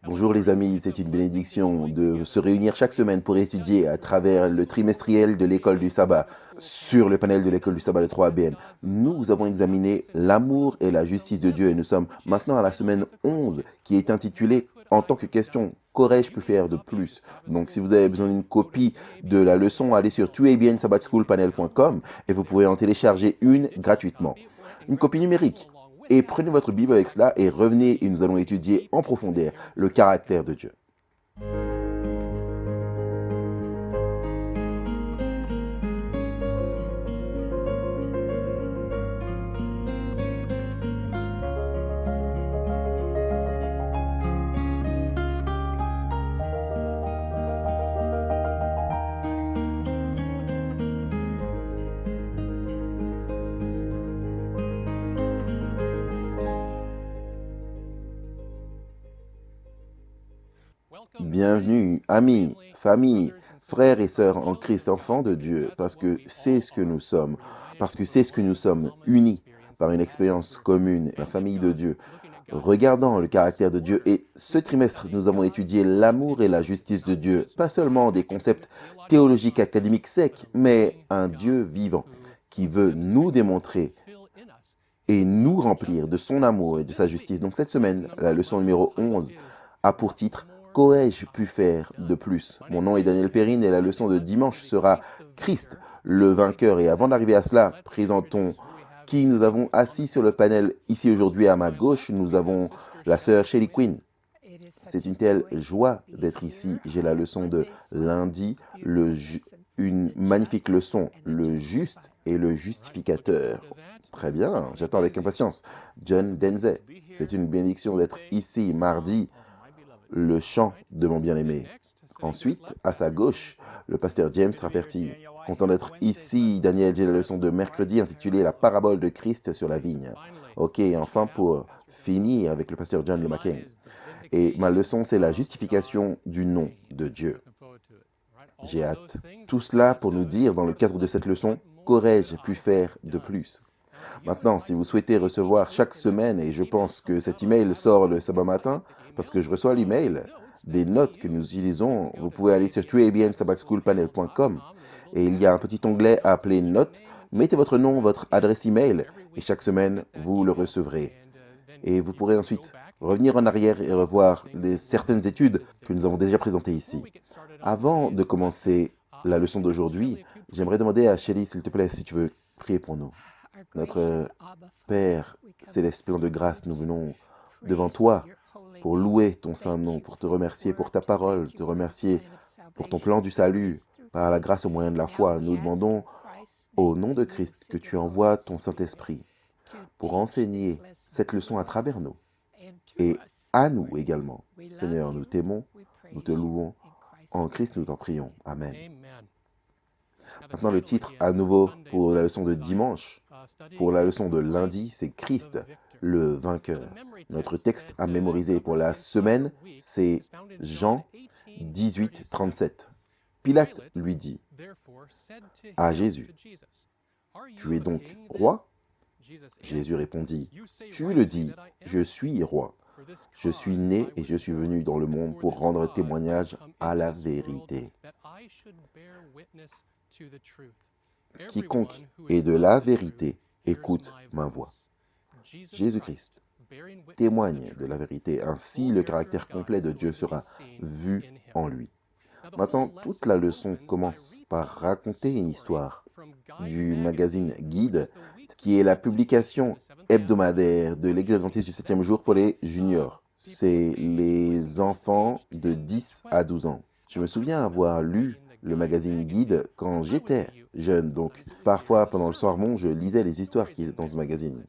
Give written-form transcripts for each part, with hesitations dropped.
Bonjour les amis, c'est une bénédiction de se réunir chaque semaine pour étudier à travers le trimestriel de l'école du sabbat sur le panel de l'école du sabbat de 3ABN. Nous avons examiné l'amour et la justice de Dieu et nous sommes maintenant à la semaine 11 qui est intitulée en tant que question qu'aurais-je pu faire de plus. Donc si vous avez besoin d'une copie de la leçon, allez sur 2abnsabbatschoolpanel.com et vous pouvez en télécharger une gratuitement. Une copie numérique. Et prenez votre Bible avec cela et revenez et nous allons étudier en profondeur le caractère de Dieu. Bienvenue, amis, famille, frères et sœurs en Christ, enfants de Dieu, parce que c'est ce que nous sommes, unis par une expérience commune, la famille de Dieu, regardant le caractère de Dieu. Et ce trimestre, nous avons étudié l'amour et la justice de Dieu, pas seulement des concepts théologiques académiques secs, mais un Dieu vivant qui veut nous démontrer et nous remplir de son amour et de sa justice. Donc cette semaine, la leçon numéro 11 a pour titre « Qu'aurais-je pu faire de plus ?» Mon nom est Daniel Perrine et la leçon de dimanche sera « Christ, le vainqueur ». Et avant d'arriver à cela, présentons qui nous avons assis sur le panel ici aujourd'hui à ma gauche. Nous avons la sœur Shelly Quinn. C'est une telle joie d'être ici. J'ai la leçon de lundi, une magnifique leçon, le juste et le justificateur. Très bien, j'attends avec impatience. John Denze, c'est une bénédiction d'être ici mardi, le chant de mon bien-aimé. Ensuite, à sa gauche, le pasteur James Rafferty. Content d'être ici, Daniel, j'ai la leçon de mercredi intitulée La parabole de Christ sur la vigne. Ok, enfin pour finir avec le pasteur John Le McCain. Et ma leçon, c'est la justification du nom de Dieu. J'ai hâte. Tout cela pour nous dire, dans le cadre de cette leçon, qu'aurais-je pu faire de plus? Maintenant, si vous souhaitez recevoir chaque semaine, et je pense que cet email sort le sabbat matin, parce que je reçois l'email des notes que nous utilisons, vous pouvez aller sur 2abnsabbatschoolpanel.com et il y a un petit onglet appelé Notes. Mettez votre nom, votre adresse email, et chaque semaine, vous le recevrez. Et vous pourrez ensuite revenir en arrière et revoir certaines études que nous avons déjà présentées ici. Avant de commencer la leçon d'aujourd'hui, j'aimerais demander à Shelly, s'il te plaît, si tu veux prier pour nous. Notre Père céleste plein de grâce, nous venons devant toi pour louer ton saint nom, pour te remercier pour ta parole, te remercier pour ton plan du salut, par la grâce au moyen de la foi. Nous demandons au nom de Christ que tu envoies ton Saint-Esprit pour enseigner cette leçon à travers nous et à nous également. Seigneur, nous t'aimons, nous te louons. En Christ, nous t'en prions. Amen. Maintenant, le titre à nouveau pour la leçon de dimanche. Pour la leçon de lundi, c'est Christ, le vainqueur. Notre texte à mémoriser pour la semaine, c'est Jean 18, 37. Pilate lui dit à Jésus, « Tu es donc roi ?» Jésus répondit, « Tu le dis, je suis roi. Je suis né et je suis venu dans le monde pour rendre témoignage à la vérité. Quiconque est de la vérité, écoute ma voix. » Jésus-Christ témoigne de la vérité. Ainsi, le caractère complet de Dieu sera vu en lui. Maintenant, toute la leçon commence par raconter une histoire du magazine Guide, qui est la publication hebdomadaire de l'Église adventiste du 7e jour pour les juniors. C'est les enfants de 10 à 12 ans. Je me souviens avoir lu le magazine Guide quand j'étais jeune. Donc, parfois, pendant le sermon, je lisais les histoires qui étaient dans ce magazine.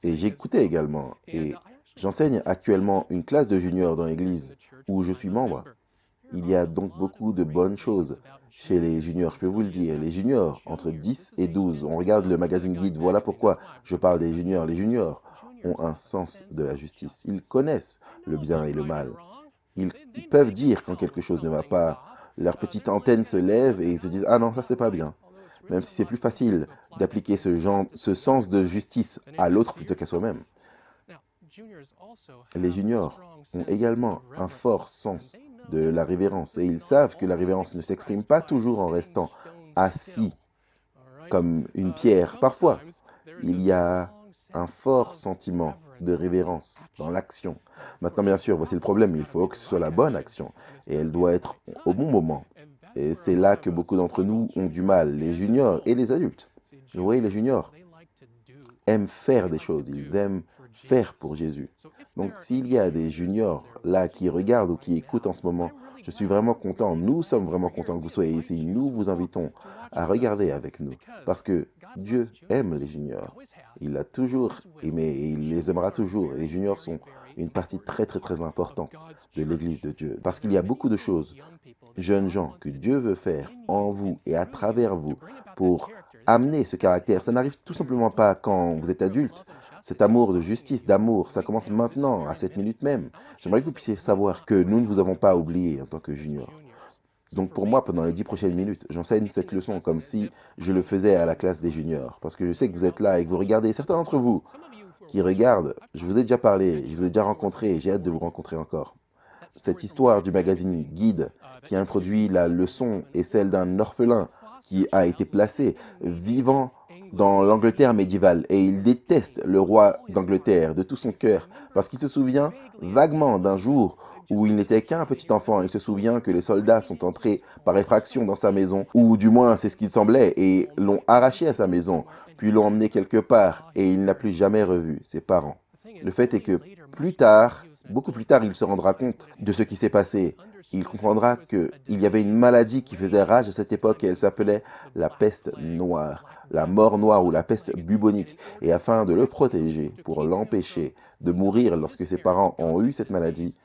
Et j'écoutais également. Et j'enseigne actuellement une classe de juniors dans l'église où je suis membre. Il y a donc beaucoup de bonnes choses chez les juniors, je peux vous le dire. Les juniors, entre 10 et 12, on regarde le magazine Guide, voilà pourquoi je parle des juniors. Les juniors ont un sens de la justice. Ils connaissent le bien et le mal. Ils peuvent dire quand quelque chose ne va pas. Leur petite antenne se lève et ils se disent « Ah non, ça c'est pas bien ». Même si c'est plus facile d'appliquer ce sens de justice à l'autre plutôt qu'à soi-même. Les juniors ont également un fort sens de la révérence et ils savent que la révérence ne s'exprime pas toujours en restant assis comme une pierre. Parfois, il y a un fort sentiment de révérence dans l'action. Maintenant, bien sûr, voici le problème, il faut que ce soit la bonne action et elle doit être au bon moment. Et c'est là que beaucoup d'entre nous ont du mal, les juniors et les adultes. Vous voyez, les juniors aiment faire des choses, ils aiment faire pour Jésus. Donc, s'il y a des juniors là qui regardent ou qui écoutent en ce moment, je suis vraiment content, nous sommes vraiment contents que vous soyez ici. Nous vous invitons à regarder avec nous parce que Dieu aime les juniors. Il l'a toujours aimé et il les aimera toujours. Et les juniors sont une partie très importante de l'Église de Dieu parce qu'il y a beaucoup de choses, jeunes gens, que Dieu veut faire en vous et à travers vous pour amener ce caractère. Ça n'arrive tout simplement pas quand vous êtes adulte. Cet amour de justice, d'amour, ça commence maintenant, à cette minute même. J'aimerais que vous puissiez savoir que nous ne vous avons pas oublié en tant que juniors. Donc pour moi, pendant les 10 prochaines minutes, j'enseigne cette leçon comme si je le faisais à la classe des juniors. Parce que je sais que vous êtes là et que vous regardez. Certains d'entre vous qui regardent, je vous ai déjà parlé, je vous ai déjà rencontré et j'ai hâte de vous rencontrer encore. Cette histoire du magazine Guide qui introduit la leçon est celle d'un orphelin qui a été placé vivant dans l'Angleterre médiévale et il déteste le roi d'Angleterre de tout son cœur parce qu'il se souvient vaguement d'un jour où il n'était qu'un petit enfant. Il se souvient que les soldats sont entrés par effraction dans sa maison, ou du moins c'est ce qu'il semblait, et l'ont arraché à sa maison, puis l'ont emmené quelque part et il n'a plus jamais revu ses parents. Le fait est que plus tard, beaucoup plus tard, il se rendra compte de ce qui s'est passé. Il comprendra qu'il y avait une maladie qui faisait rage à cette époque et elle s'appelait la peste noire, la mort noire ou la peste bubonique. Et afin de le protéger, pour l'empêcher de mourir lorsque ses parents ont eu cette maladie,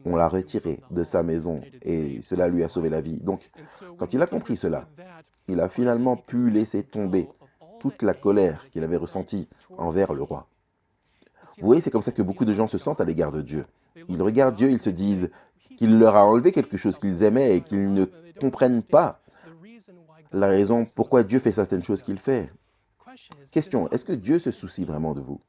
on l'a retiré de sa maison et cela lui a sauvé la vie. Donc, quand il a compris cela, il a finalement pu laisser tomber toute la colère qu'il avait ressentie envers le roi. Vous voyez, c'est comme ça que beaucoup de gens se sentent à l'égard de Dieu. Ils regardent Dieu, ils se disent qu'il leur a enlevé quelque chose qu'ils aimaient et qu'ils ne comprennent pas la raison pourquoi Dieu fait certaines choses qu'il fait. Question, est-ce que Dieu se soucie vraiment de vous?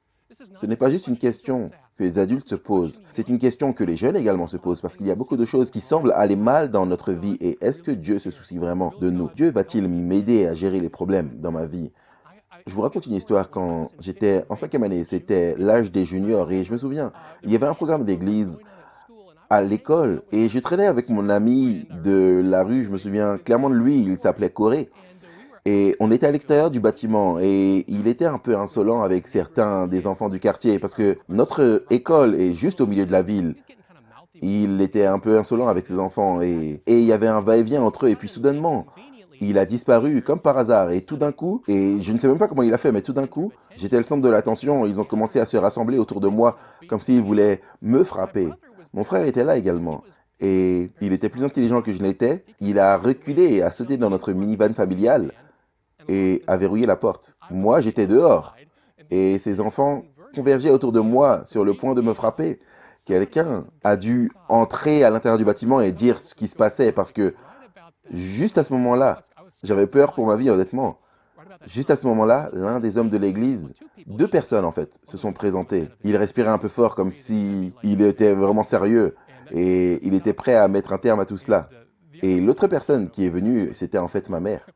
Ce n'est pas juste une question que les adultes se posent, c'est une question que les jeunes également se posent parce qu'il y a beaucoup de choses qui semblent aller mal dans notre vie et est-ce que Dieu se soucie vraiment de nous? Dieu va-t-il m'aider à gérer les problèmes dans ma vie? Je vous raconte une histoire quand j'étais en 5e année, c'était l'âge des juniors et je me souviens, il y avait un programme d'église à l'école et je traînais avec mon ami de la rue, je me souviens clairement de lui, il s'appelait Corée. Et on était à l'extérieur du bâtiment et il était un peu insolent avec certains des enfants du quartier parce que notre école est juste au milieu de la ville. Il était un peu insolent avec ses enfants et il y avait un va-et-vient entre eux. Et puis soudainement, il a disparu comme par hasard. Et tout d'un coup, et je ne sais même pas comment il a fait, mais tout d'un coup, j'étais le centre de l'attention. Ils ont commencé à se rassembler autour de moi comme s'ils voulaient me frapper. Mon frère était là également. Et il était plus intelligent que je l'étais. Il a reculé et a sauté dans notre minivan familiale et a verrouillé la porte. Moi, j'étais dehors et ces enfants convergeaient autour de moi sur le point de me frapper. Quelqu'un a dû entrer à l'intérieur du bâtiment et dire ce qui se passait parce que juste à ce moment-là, j'avais peur pour ma vie honnêtement. Juste à ce moment-là, l'un des hommes de l'église, 2 personnes en fait, se sont présentées. Il respirait un peu fort comme si il était vraiment sérieux et il était prêt à mettre un terme à tout cela. Et l'autre personne qui est venue, c'était en fait ma mère.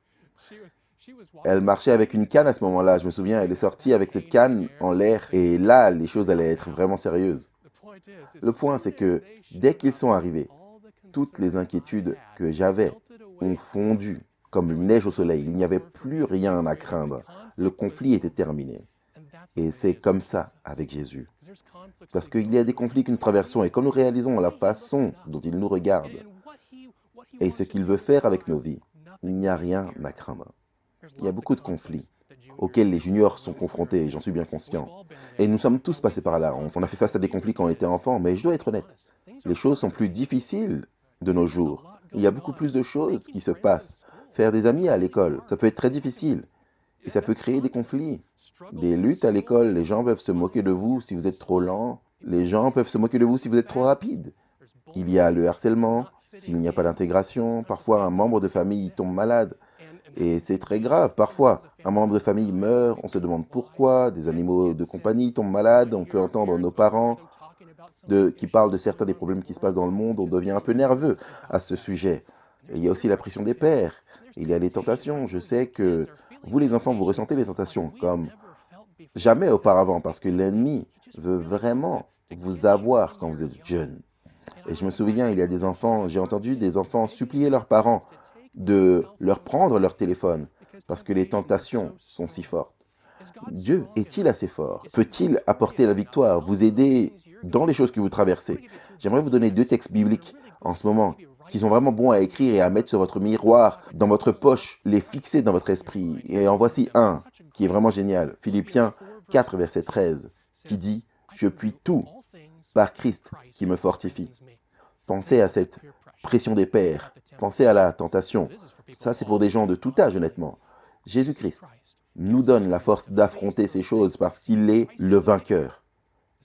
Elle marchait avec une canne à ce moment-là, je me souviens, elle est sortie avec cette canne en l'air et là, les choses allaient être vraiment sérieuses. Le point, c'est que dès qu'ils sont arrivés, toutes les inquiétudes que j'avais ont fondu comme une neige au soleil. Il n'y avait plus rien à craindre. Le conflit était terminé. Et c'est comme ça avec Jésus. Parce qu'il y a des conflits que nous traversons et quand nous réalisons la façon dont il nous regarde et ce qu'il veut faire avec nos vies, il n'y a rien à craindre. Il y a beaucoup de conflits auxquels les juniors sont confrontés, j'en suis bien conscient. Et nous sommes tous passés par là. On a fait face à des conflits quand on était enfant, mais je dois être honnête. Les choses sont plus difficiles de nos jours. Il y a beaucoup plus de choses qui se passent. Faire des amis à l'école, ça peut être très difficile. Et ça peut créer des conflits. Des luttes à l'école, les gens peuvent se moquer de vous si vous êtes trop lent. Les gens peuvent se moquer de vous si vous êtes trop rapide. Il y a le harcèlement, s'il n'y a pas d'intégration. Parfois, un membre de famille tombe malade. Et c'est très grave. Parfois, un membre de famille meurt, on se demande pourquoi, des animaux de compagnie tombent malades, on peut entendre nos parents qui parlent de certains des problèmes qui se passent dans le monde, on devient un peu nerveux à ce sujet. Et il y a aussi la pression des pères, il y a les tentations. Je sais que vous, les enfants, vous ressentez les tentations comme jamais auparavant, parce que l'ennemi veut vraiment vous avoir quand vous êtes jeune. Et je me souviens, il y a des enfants, j'ai entendu des enfants supplier leurs parents de leur prendre leur téléphone, parce que les tentations sont si fortes. Dieu est-il assez fort? Peut-il apporter la victoire, vous aider dans les choses que vous traversez? J'aimerais vous donner deux textes bibliques en ce moment qui sont vraiment bons à écrire et à mettre sur votre miroir, dans votre poche, les fixer dans votre esprit. Et en voici un qui est vraiment génial. Philippiens 4, verset 13, qui dit « Je puis tout par Christ qui me fortifie ». Pensez à cette pression des pères, pensez à la tentation. Ça, c'est pour des gens de tout âge, honnêtement. Jésus-Christ nous donne la force d'affronter ces choses parce qu'il est le vainqueur.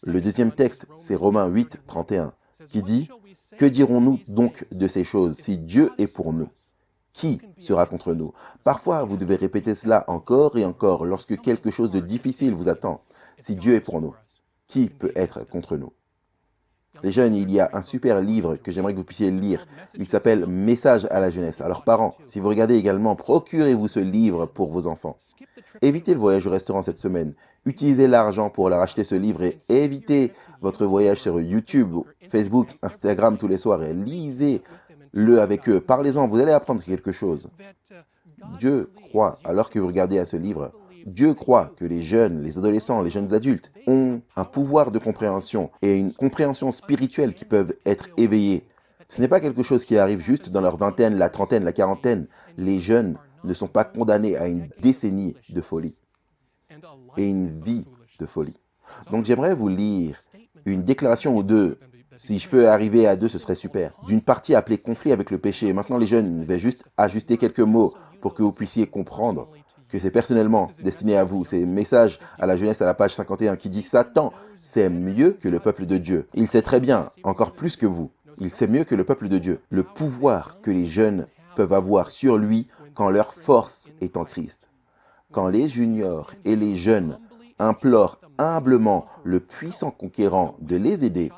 Le deuxième texte, c'est Romains 8, 31, qui dit « Que dirons-nous donc de ces choses si Dieu est pour nous? Qui sera contre nous ?» Parfois, vous devez répéter cela encore et encore lorsque quelque chose de difficile vous attend. Si Dieu est pour nous, qui peut être contre nous? Les jeunes, il y a un super livre que j'aimerais que vous puissiez lire. Il s'appelle « Message à la jeunesse ». Alors parents, si vous regardez également, procurez-vous ce livre pour vos enfants. Évitez le voyage au restaurant cette semaine. Utilisez l'argent pour leur acheter ce livre et évitez votre voyage sur YouTube, Facebook, Instagram tous les soirs et lisez-le avec eux. Parlez-en, vous allez apprendre quelque chose. Dieu croit, alors que vous regardez à ce livre, Dieu croit que les jeunes, les adolescents, les jeunes adultes ont un pouvoir de compréhension et une compréhension spirituelle qui peuvent être éveillés. Ce n'est pas quelque chose qui arrive juste dans leur vingtaine, la trentaine, la quarantaine. Les jeunes ne sont pas condamnés à une décennie de folie et une vie de folie. Donc j'aimerais vous lire une déclaration ou deux. Si je peux arriver à deux, ce serait super. D'une partie appelée « Conflit avec le péché ». Maintenant, les jeunes, je vais juste ajuster quelques mots pour que vous puissiez comprendre que c'est personnellement destiné à vous. C'est un message à la jeunesse à la page 51 qui dit « Satan, c'est mieux que le peuple de Dieu. Il sait très bien, encore plus que vous, il sait mieux que le peuple de Dieu, le pouvoir que les jeunes peuvent avoir sur lui quand leur force est en Christ. Quand les juniors et les jeunes implorent humblement le puissant conquérant de les aider,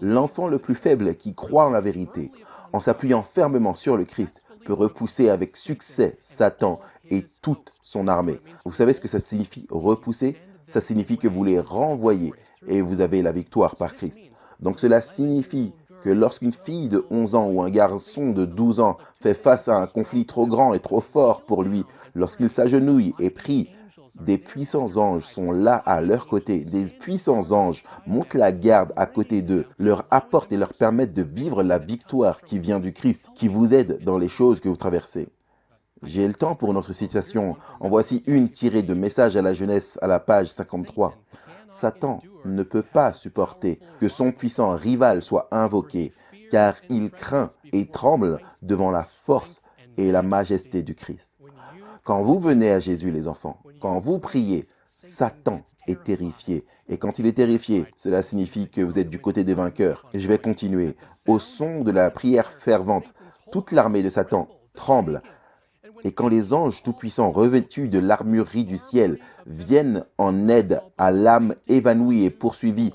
l'enfant le plus faible qui croit en la vérité, en s'appuyant fermement sur le Christ, peut repousser avec succès Satan et toute son armée. Vous savez ce que ça signifie repousser? Ça signifie que vous les renvoyez et vous avez la victoire par Christ. Donc cela signifie que lorsqu'une fille de 11 ans ou un garçon de 12 ans fait face à un conflit trop grand et trop fort pour lui, lorsqu'il s'agenouille et prie, des puissants anges sont là à leur côté. Des puissants anges montent la garde à côté d'eux, leur apportent et leur permettent de vivre la victoire qui vient du Christ, qui vous aide dans les choses que vous traversez. J'ai le temps pour notre situation. En voici une tirée de Message à la jeunesse à la page 53. Satan ne peut pas supporter que son puissant rival soit invoqué, car il craint et tremble devant la force et la majesté du Christ. Quand vous venez à Jésus, les enfants, quand vous priez, Satan est terrifié. Et quand il est terrifié, cela signifie que vous êtes du côté des vainqueurs. Et je vais continuer. Au son de la prière fervente, toute l'armée de Satan tremble. Et quand les anges tout-puissants revêtus de l'armurerie du ciel viennent en aide à l'âme évanouie et poursuivie,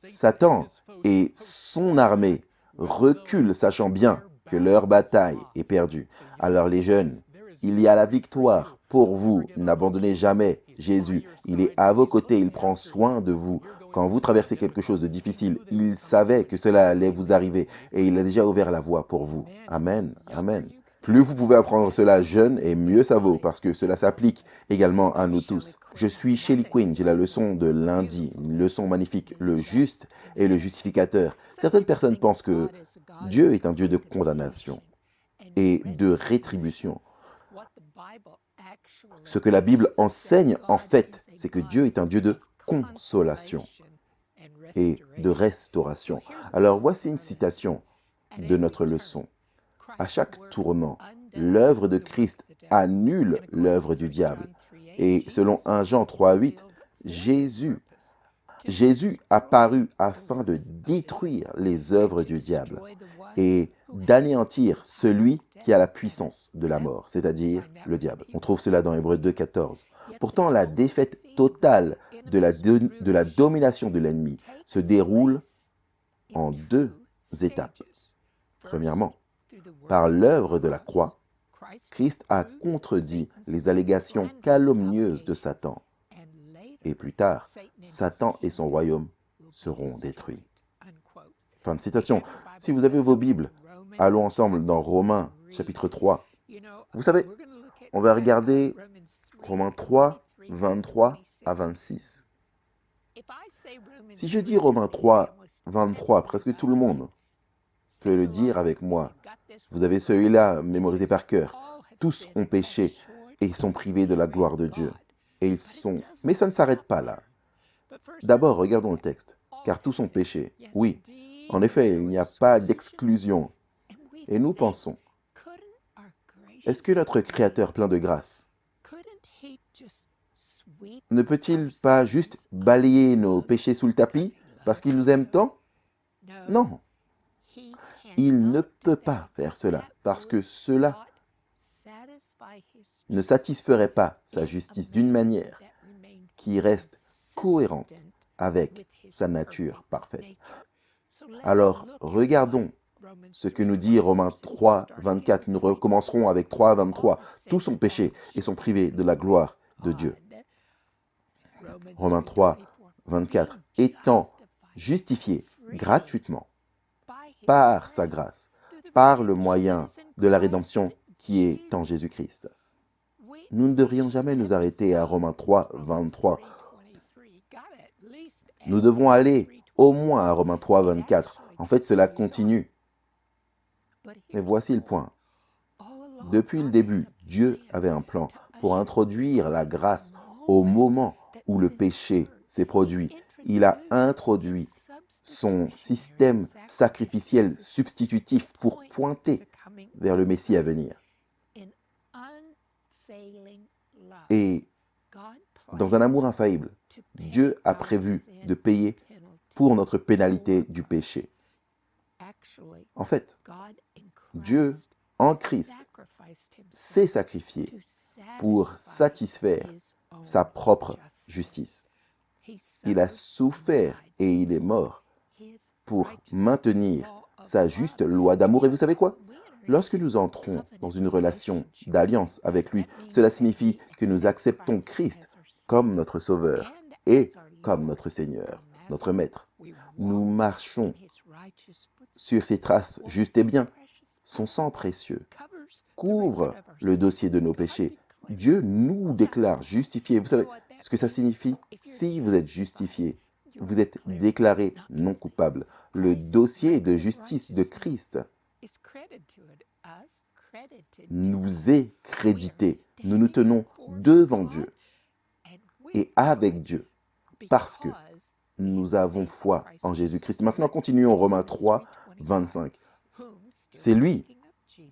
Satan et son armée reculent, sachant bien que leur bataille est perdue. Alors les jeunes, il y a la victoire pour vous. N'abandonnez jamais Jésus. Il est à vos côtés, il prend soin de vous. Quand vous traversez quelque chose de difficile, il savait que cela allait vous arriver et il a déjà ouvert la voie pour vous. Amen, amen. Plus vous pouvez apprendre cela jeune, et mieux ça vaut, parce que cela s'applique également à nous tous. Je suis Shelly Quinn, j'ai la leçon de lundi, une leçon magnifique, le juste et le justificateur. Certaines personnes pensent que Dieu est un Dieu de condamnation et de rétribution. Ce que la Bible enseigne, en fait, c'est que Dieu est un Dieu de consolation et de restauration. Alors voici une citation de notre leçon. À chaque tournant, l'œuvre de Christ annule l'œuvre du diable. Et selon 1 Jean 3,8, Jésus apparut afin de détruire les œuvres du diable. et d'anéantir celui qui a la puissance de la mort, c'est-à-dire le diable. On trouve cela dans Hébreux 2, 14. Pourtant, la défaite totale de la domination de l'ennemi se déroule en deux étapes. Premièrement, par l'œuvre de la croix, Christ a contredit les allégations calomnieuses de Satan. Et plus tard, Satan et son royaume seront détruits. Fin de citation. Si vous avez vos Bibles, allons ensemble dans Romains chapitre 3. Vous savez, on va regarder Romains 3, 23 à 26. Si je dis Romains 3, 23, presque tout le monde peut le dire avec moi. Vous avez celui-là mémorisé par cœur. Tous ont péché et sont privés de la gloire de Dieu. Mais ça ne s'arrête pas là. D'abord, regardons le texte. Car tous ont péché. Oui, en effet, il n'y a pas d'exclusion. Et nous pensons, est-ce que notre Créateur plein de grâce ne peut-il pas juste balayer nos péchés sous le tapis parce qu'il nous aime tant? Non. Il ne peut pas faire cela parce que cela ne satisferait pas sa justice d'une manière qui reste cohérente avec sa nature parfaite. Alors, regardons ce que nous dit Romains 3, 24. Nous recommencerons avec 3, 23. Tous ont péché et sont privés de la gloire de Dieu. Romains 3, 24. Étant justifiés gratuitement par sa grâce, par le moyen de la rédemption qui est en Jésus-Christ. Nous ne devrions jamais nous arrêter à Romains 3, 23. Nous devons aller au moins à Romains 3, 24. En fait, cela continue. Mais voici le point. Depuis le début, Dieu avait un plan pour introduire la grâce au moment où le péché s'est produit. Il a introduit son système sacrificiel substitutif pour pointer vers le Messie à venir. Et dans un amour infaillible, Dieu a prévu de payer pour notre pénalité du péché. En fait, Dieu, en Christ, s'est sacrifié pour satisfaire sa propre justice. Il a souffert et il est mort pour maintenir sa juste loi d'amour. Et vous savez quoi? Lorsque nous entrons dans une relation d'alliance avec lui, cela signifie que nous acceptons Christ comme notre Sauveur et comme notre Seigneur, notre Maître. Nous marchons sur ses traces justes et bien. Son sang précieux couvre le dossier de nos péchés. Dieu nous déclare justifiés. Vous savez ce que ça signifie? Si vous êtes justifié, vous êtes déclaré non coupable. Le dossier de justice de Christ nous est crédité. Nous nous tenons devant Dieu et avec Dieu parce que nous avons foi en Jésus-Christ. Maintenant, continuons Romains 3, 25. C'est lui,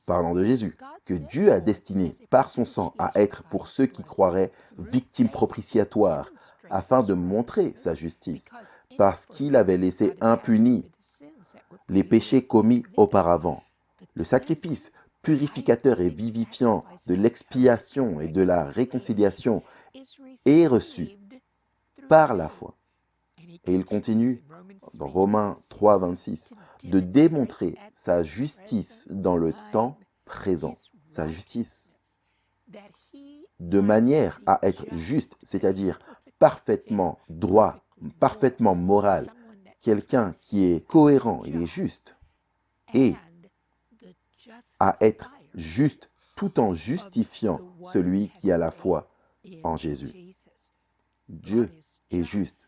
parlant de Jésus, que Dieu a destiné par son sang à être pour ceux qui croiraient victime propitiatoire, afin de montrer sa justice, parce qu'il avait laissé impunis les péchés commis auparavant. Le sacrifice purificateur et vivifiant de l'expiation et de la réconciliation est reçu par la foi. Et il continue dans Romains 3, 26, de démontrer sa justice dans le temps présent. Sa justice. De manière à être juste, c'est-à-dire parfaitement droit, parfaitement moral. Quelqu'un qui est cohérent, il est juste. Et à être juste tout en justifiant celui qui a la foi en Jésus. Dieu est juste.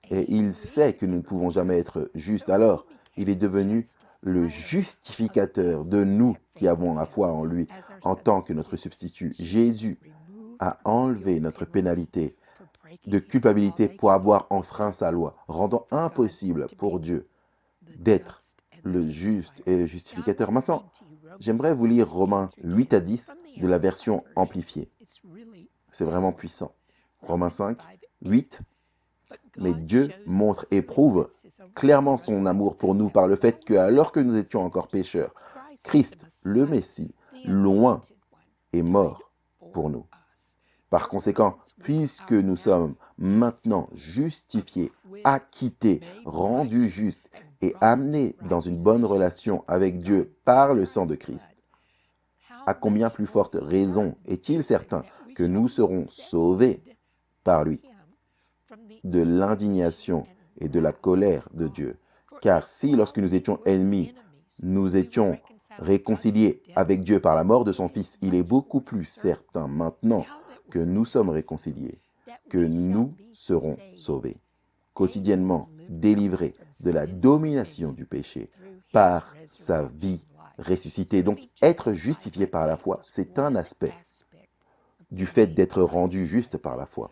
Et il sait que nous ne pouvons jamais être justes. Alors, il est devenu le justificateur de nous qui avons la foi en lui en tant que notre substitut. Jésus a enlevé notre pénalité de culpabilité pour avoir enfreint sa loi, rendant impossible pour Dieu d'être le juste et le justificateur. Maintenant, j'aimerais vous lire Romains 8 à 10 de la version amplifiée. C'est vraiment puissant. Romains 5, 8 Mais Dieu montre et prouve clairement son amour pour nous par le fait que, alors que nous étions encore pécheurs, Christ, le Messie, loin, est mort pour nous. Par conséquent, puisque nous sommes maintenant justifiés, acquittés, rendus justes et amenés dans une bonne relation avec Dieu par le sang de Christ, à combien plus forte raison est-il certain que nous serons sauvés par lui de l'indignation et de la colère de Dieu? Car si, lorsque nous étions ennemis, nous étions réconciliés avec Dieu par la mort de son Fils, il est beaucoup plus certain maintenant que nous sommes réconciliés, que nous serons sauvés, quotidiennement délivrés de la domination du péché par sa vie ressuscitée. Donc, être justifié par la foi, c'est un aspect du fait d'être rendu juste par la foi.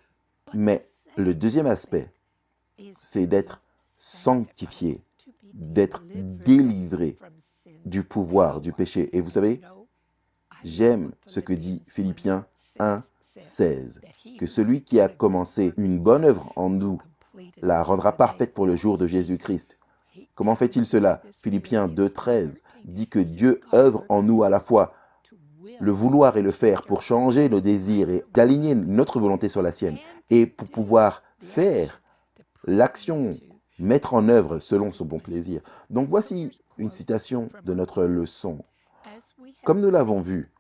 Mais le deuxième aspect, c'est d'être sanctifié, d'être délivré du pouvoir du péché. Et vous savez, j'aime ce que dit Philippiens 1:16, que celui qui a commencé une bonne œuvre en nous la rendra parfaite pour le jour de Jésus-Christ. Comment fait-il cela? Philippiens 2:13 dit que Dieu œuvre en nous à la fois le vouloir et le faire pour changer nos désirs et d'aligner notre volonté sur la sienne et pour pouvoir faire l'action, mettre en œuvre selon son bon plaisir. Donc voici une citation de notre leçon. Comme nous l'avons vu,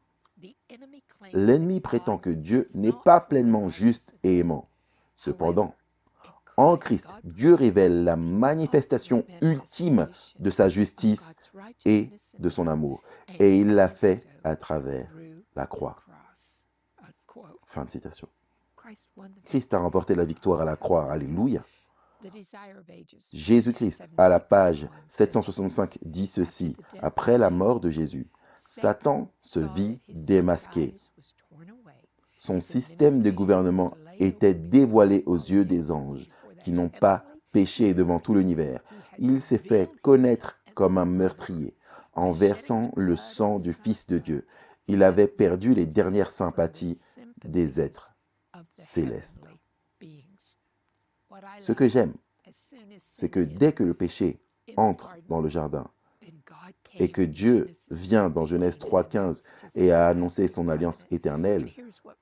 l'ennemi prétend que Dieu n'est pas pleinement juste et aimant. Cependant, en Christ, Dieu révèle la manifestation ultime de sa justice et de son amour. Et il l'a fait à travers la croix. Fin de citation. Christ a remporté la victoire à la croix. Alléluia. Jésus-Christ, à la page 765, dit ceci. Après la mort de Jésus, Satan se vit démasqué. Son système de gouvernement était dévoilé aux yeux des anges qui n'ont pas péché devant tout l'univers. Il s'est fait connaître comme un meurtrier en versant le sang du Fils de Dieu. Il avait perdu les dernières sympathies des êtres célestes. Ce que j'aime, c'est que dès que le péché entre dans le jardin et que Dieu vient dans Genèse 3:15 et a annoncé son alliance éternelle,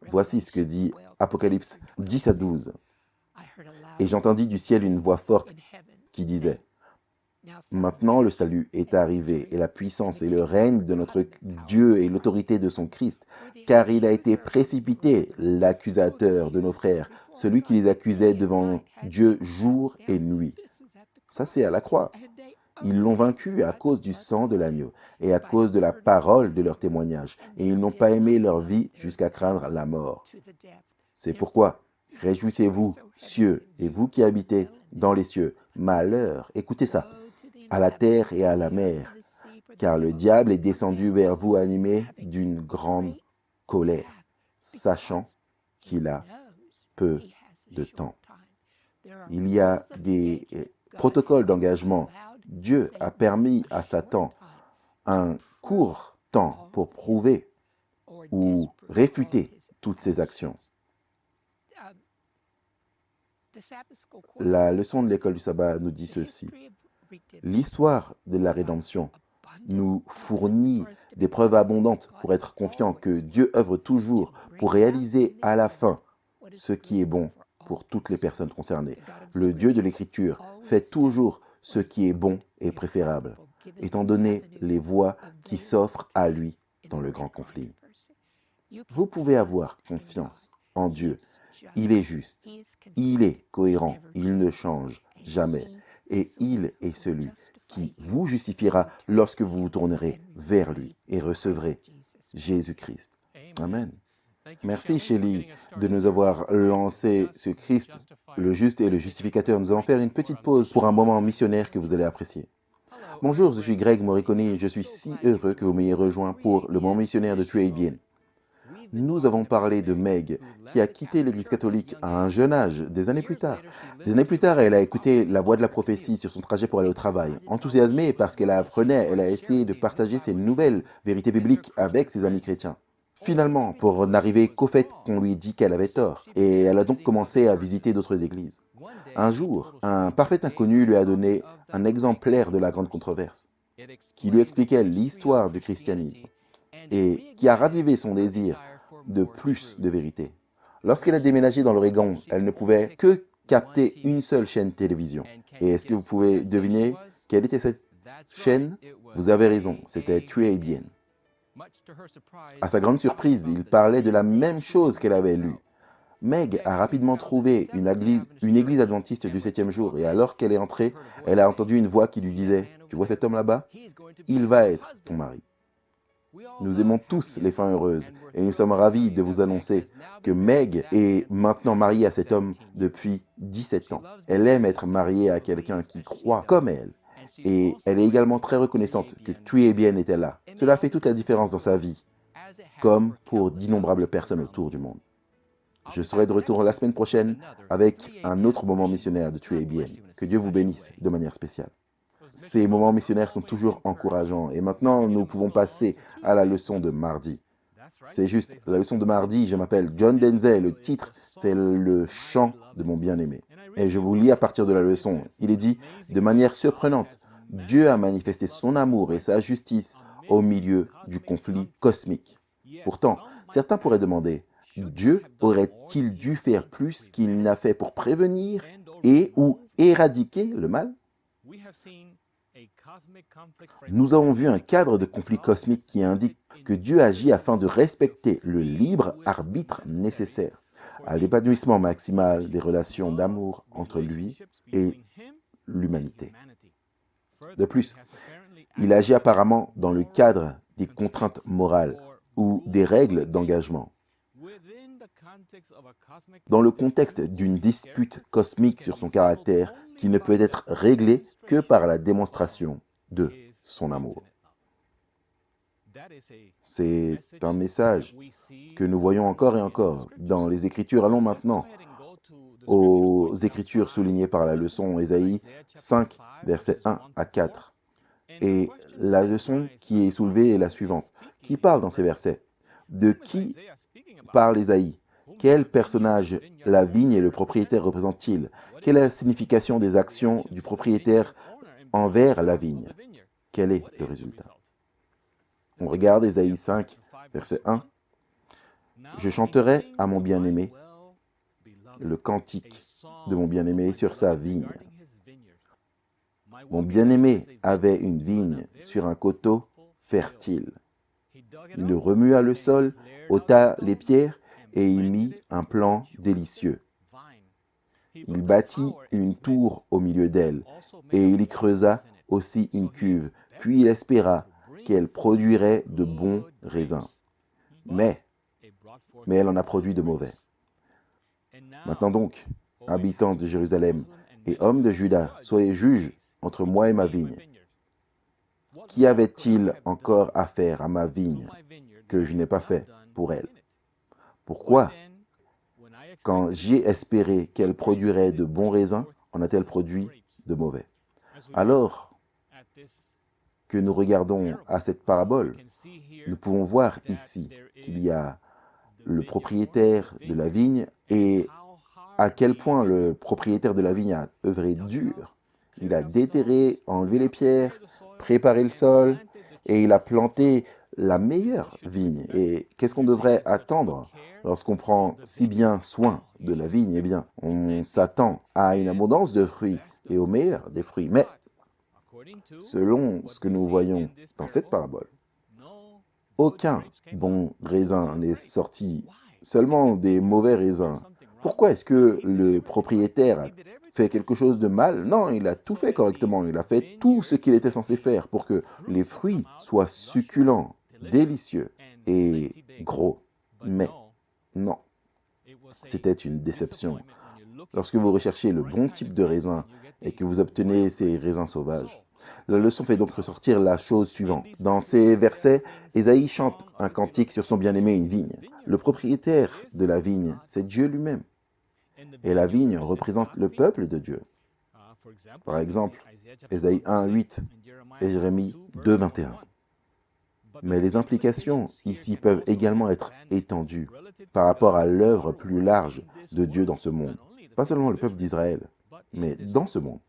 voici ce que dit Apocalypse 10:12. Et j'entendis du ciel une voix forte qui disait, « Maintenant le salut est arrivé, et la puissance et le règne de notre Dieu et l'autorité de son Christ, car il a été précipité, l'accusateur de nos frères, celui qui les accusait devant Dieu jour et nuit. » Ça, c'est à la croix. Ils l'ont vaincu à cause du sang de l'agneau et à cause de la parole de leur témoignage, et ils n'ont pas aimé leur vie jusqu'à craindre la mort. C'est pourquoi, réjouissez-vous, cieux, et vous qui habitez dans les cieux. Malheur, écoutez ça, à la terre et à la mer, car le diable est descendu vers vous animé d'une grande colère, sachant qu'il a peu de temps. Il y a des protocoles d'engagement. Dieu a permis à Satan un court temps pour prouver ou réfuter toutes ses actions. La leçon de l'école du sabbat nous dit ceci. L'histoire de la rédemption nous fournit des preuves abondantes pour être confiants que Dieu œuvre toujours pour réaliser à la fin ce qui est bon pour toutes les personnes concernées. Le Dieu de l'Écriture fait toujours ce qui est bon et préférable, étant donné les voies qui s'offrent à lui dans le grand conflit. Vous pouvez avoir confiance en Dieu. Il est juste, il est cohérent, il ne change jamais. Et il est celui qui vous justifiera lorsque vous vous tournerez vers lui et recevrez Jésus-Christ. Amen. Merci, Shelly, de nous avoir lancé ce Christ, le juste et le justificateur. Nous allons faire une petite pause pour un moment missionnaire que vous allez apprécier. Bonjour, je suis Greg Morricone et je suis si heureux que vous m'ayez rejoint pour le moment missionnaire de Tuaibien. Nous avons parlé de Meg, qui a quitté l'Église catholique à un jeune âge, des années plus tard. Des années plus tard, elle a écouté la voix de la prophétie sur son trajet pour aller au travail. Enthousiasmée parce qu'elle apprenait, elle a essayé de partager ces nouvelles vérités bibliques avec ses amis chrétiens. finalement, pour n'arriver qu'au fait qu'on lui dit qu'elle avait tort. Et elle a donc commencé à visiter d'autres églises. Un jour, un parfait inconnu lui a donné un exemplaire de la grande controverse, qui lui expliquait l'histoire du christianisme et qui a ravivé son désir de plus de vérité. Lorsqu'elle a déménagé dans l'Oregon, elle ne pouvait que capter une seule chaîne télévision. Et est-ce que vous pouvez deviner quelle était cette chaîne? Vous avez raison, c'était 3ABN. À sa grande surprise, il parlait de la même chose qu'elle avait lue. Meg a rapidement trouvé une église adventiste du 7e jour et alors qu'elle est entrée, elle a entendu une voix qui lui disait « Tu vois cet homme là-bas? Il va être ton mari. » Nous aimons tous les fins heureuses et nous sommes ravis de vous annoncer que Meg est maintenant mariée à cet homme depuis 17 ans. Elle aime être mariée à quelqu'un qui croit comme elle et elle est également très reconnaissante que 3ABN était là. Cela fait toute la différence dans sa vie, comme pour d'innombrables personnes autour du monde. Je serai de retour la semaine prochaine avec un autre moment missionnaire de 3ABN. Que Dieu vous bénisse de manière spéciale. Ces moments missionnaires sont toujours encourageants. Et maintenant, nous pouvons passer à la leçon de mardi. C'est juste, la leçon de mardi, je m'appelle John Denzel. Le titre, c'est le chant de mon bien-aimé. Et je vous lis à partir de la leçon. Il est dit, de manière surprenante, Dieu a manifesté son amour et sa justice au milieu du conflit cosmique. Pourtant, certains pourraient demander, Dieu aurait-il dû faire plus qu'il n'a fait pour prévenir et ou éradiquer le mal? Nous avons vu un cadre de conflit cosmique qui indique que Dieu agit afin de respecter le libre arbitre nécessaire à l'épanouissement maximal des relations d'amour entre lui et l'humanité. De plus, il agit apparemment dans le cadre des contraintes morales ou des règles d'engagement. Dans le contexte d'une dispute cosmique sur son caractère qui ne peut être réglée que par la démonstration de son amour. C'est un message que nous voyons encore et encore dans les Écritures. Allons maintenant aux Écritures soulignées par la leçon Ésaïe 5, versets 1 à 4. Et la leçon qui est soulevée est la suivante. Qui parle dans ces versets? De qui parle Ésaïe? Quel personnage la vigne et le propriétaire représentent-ils? Quelle est la signification des actions du propriétaire envers la vigne? Quel est le résultat? On regarde Ésaïe 5, verset 1. « Je chanterai à mon bien-aimé le cantique de mon bien-aimé sur sa vigne. Mon bien-aimé avait une vigne sur un coteau fertile. Il remua le sol, ôta les pierres et y mit un plan délicieux. Il bâtit une tour au milieu d'elle, et il y creusa aussi une cuve. Puis il espéra qu'elle produirait de bons raisins. Mais elle en a produit de mauvais. Maintenant donc, habitants de Jérusalem et hommes de Juda, soyez juges entre moi et ma vigne. Qu'y avait-il encore à faire à ma vigne que je n'ai pas fait pour elle? Pourquoi, quand j'ai espéré qu'elle produirait de bons raisins, en a-t-elle produit de mauvais? Alors que nous regardons à cette parabole, nous pouvons voir ici qu'il y a le propriétaire de la vigne et à quel point le propriétaire de la vigne a œuvré dur. Il a déterré, enlevé les pierres, préparé le sol et il a planté la meilleure vigne. Et qu'est-ce qu'on devrait attendre lorsqu'on prend si bien soin de la vigne? Eh bien, on s'attend à une abondance de fruits et au meilleur des fruits. Mais selon ce que nous voyons dans cette parabole, aucun bon raisin n'est sorti, seulement des mauvais raisins. Pourquoi est-ce que le propriétaire a fait quelque chose de mal? Non, il a tout fait correctement. Il a fait tout ce qu'il était censé faire pour que les fruits soient succulents, délicieux et gros. Mais non, c'était une déception. Lorsque vous recherchez le bon type de raisin et que vous obtenez ces raisins sauvages, la leçon fait donc ressortir la chose suivante. Dans ces versets, Ésaïe chante un cantique sur son bien-aimé, une vigne. Le propriétaire de la vigne, c'est Dieu lui-même. Et la vigne représente le peuple de Dieu. Par exemple, Ésaïe 1, 8 et Jérémie 2, 21. Mais les implications ici peuvent également être étendues par rapport à l'œuvre plus large de Dieu dans ce monde. Pas seulement le peuple d'Israël, mais dans ce monde.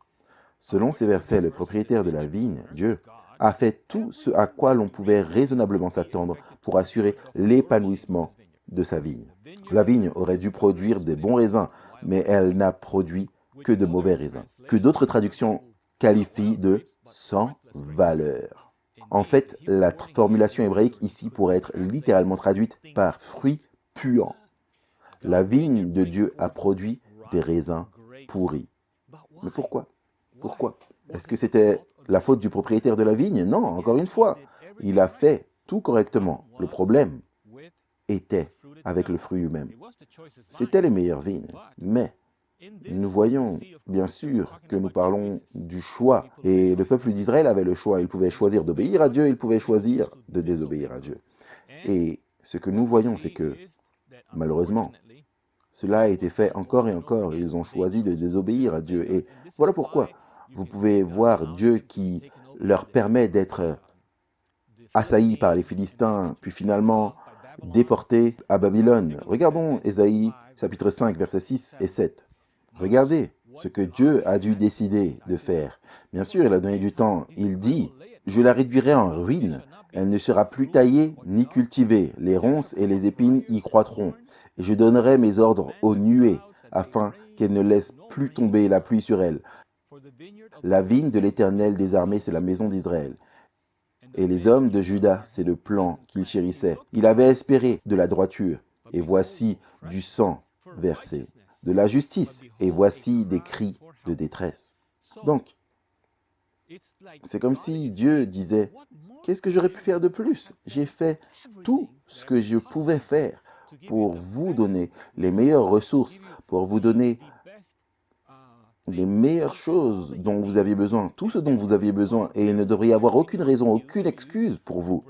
Selon ces versets, le propriétaire de la vigne, Dieu, a fait tout ce à quoi l'on pouvait raisonnablement s'attendre pour assurer l'épanouissement de sa vigne. La vigne aurait dû produire des bons raisins, mais elle n'a produit que de mauvais raisins, que d'autres traductions qualifient de sans valeur. En fait, la formulation hébraïque ici pourrait être littéralement traduite par fruits puants. La vigne de Dieu a produit des raisins pourris. Mais pourquoi? Pourquoi? Est-ce que c'était la faute du propriétaire de la vigne? Non, encore une fois, il a fait tout correctement. Le problème était avec le fruit lui-même. C'était les meilleures vignes, mais nous voyons bien sûr que nous parlons du choix. Et le peuple d'Israël avait le choix. Il pouvait choisir d'obéir à Dieu, il pouvait choisir de désobéir à Dieu. Et ce que nous voyons, c'est que, malheureusement, cela a été fait encore et encore. Ils ont choisi de désobéir à Dieu. Et voilà pourquoi vous pouvez voir Dieu qui leur permet d'être assaillis par les Philistins, puis finalement déportés à Babylone. Regardons Ésaïe chapitre 5, versets 6 et 7. Regardez ce que Dieu a dû décider de faire. Bien sûr, il a donné du temps. Il dit, « Je la réduirai en ruine. Elle ne sera plus taillée ni cultivée. Les ronces et les épines y croîtront. Et je donnerai mes ordres aux nuées, afin qu'elles ne laissent plus tomber la pluie sur elle. La vigne de l'Éternel des armées, c'est la maison d'Israël. Et les hommes de Juda, c'est le plan qu'il chérissait. Il avait espéré de la droiture, et voici du sang versé, de la justice, et voici des cris de détresse. » Donc, c'est comme si Dieu disait, « Qu'est-ce que j'aurais pu faire de plus? J'ai fait tout ce que je pouvais faire pour vous donner les meilleures ressources, pour vous donner les meilleures choses dont vous aviez besoin, tout ce dont vous aviez besoin, et il ne devrait y avoir aucune raison, aucune excuse pour vous,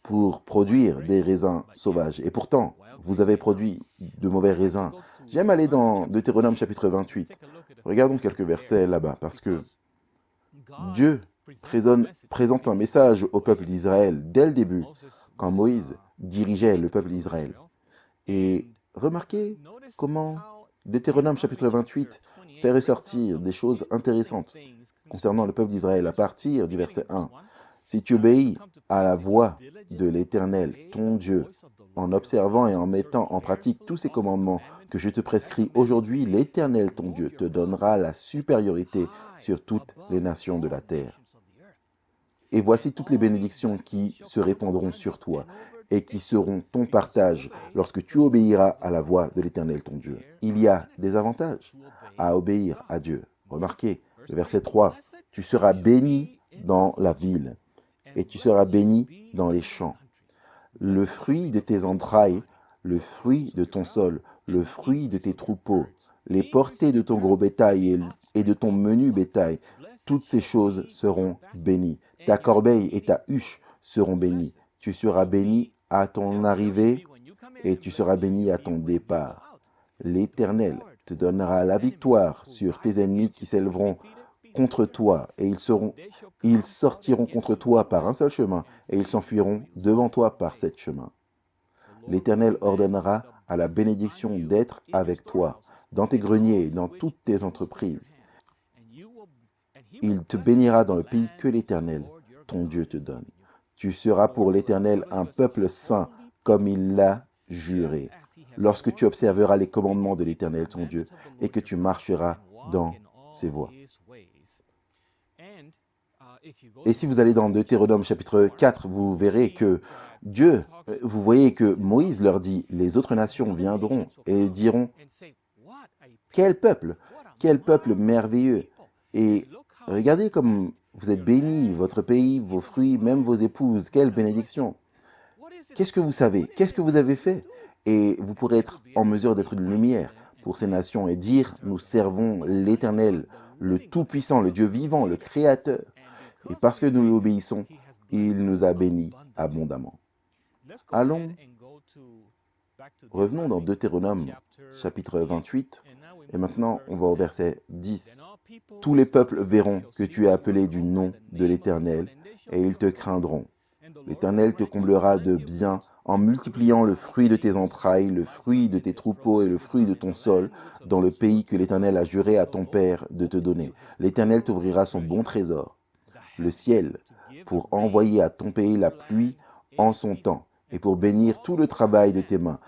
pour produire des raisins sauvages. Et pourtant, vous avez produit de mauvais raisins. » J'aime aller dans Deutéronome chapitre 28. Regardons quelques versets là-bas, parce que Dieu présente un message au peuple d'Israël dès le début, quand Moïse dirigeait le peuple d'Israël. Et remarquez comment Deutéronome chapitre 28 fait ressortir des choses intéressantes concernant le peuple d'Israël à partir du verset 1. « Si tu obéis à la voix de l'Éternel, ton Dieu, en observant et en mettant en pratique tous ces commandements que je te prescris aujourd'hui, l'Éternel, ton Dieu, te donnera la supériorité sur toutes les nations de la terre. Et voici toutes les bénédictions qui se répandront sur toi et qui seront ton partage lorsque tu obéiras à la voix de l'Éternel, ton Dieu. » Il y a des avantages à obéir à Dieu. Remarquez, le verset 3, « Tu seras béni dans la ville et tu seras béni dans les champs. Le fruit de tes entrailles, le fruit de ton sol, le fruit de tes troupeaux, les portées de ton gros bétail et de ton menu bétail, toutes ces choses seront bénies. Ta corbeille et ta huche seront bénies. Tu seras béni à ton arrivée et tu seras béni à ton départ. L'Éternel te donnera la victoire sur tes ennemis qui s'élèveront contre toi, et ils sortiront contre toi par un seul chemin, et ils s'enfuiront devant toi par sept chemins. L'Éternel ordonnera à la bénédiction d'être avec toi, dans tes greniers et dans toutes tes entreprises. Il te bénira dans le pays que l'Éternel, ton Dieu, te donne. Tu seras pour l'Éternel un peuple saint, comme il l'a juré, lorsque tu observeras les commandements de l'Éternel, ton Dieu, et que tu marcheras dans ses voies. Et si vous allez dans Deutéronome chapitre 4, vous verrez que Dieu, vous voyez que Moïse leur dit, les autres nations viendront et diront, quel peuple merveilleux. Et regardez comme vous êtes bénis, votre pays, vos fruits, même vos épouses, quelle bénédiction. Qu'est-ce que vous savez? Qu'est-ce que vous avez fait? Et vous pourrez être en mesure d'être une lumière pour ces nations et dire, nous servons l'Éternel, le Tout-Puissant, le Dieu vivant, le Créateur. Et parce que nous lui obéissons, il nous a bénis abondamment. Revenons dans Deutéronome chapitre 28, et maintenant on va au verset 10. « Tous les peuples verront que tu es appelé du nom de l'Éternel, et ils te craindront. L'Éternel te comblera de bien en multipliant le fruit de tes entrailles, le fruit de tes troupeaux et le fruit de ton sol, dans le pays que l'Éternel a juré à ton père de te donner. L'Éternel t'ouvrira son bon trésor, le ciel, pour envoyer à ton pays la pluie en son temps, et pour bénir tout le travail de tes mains.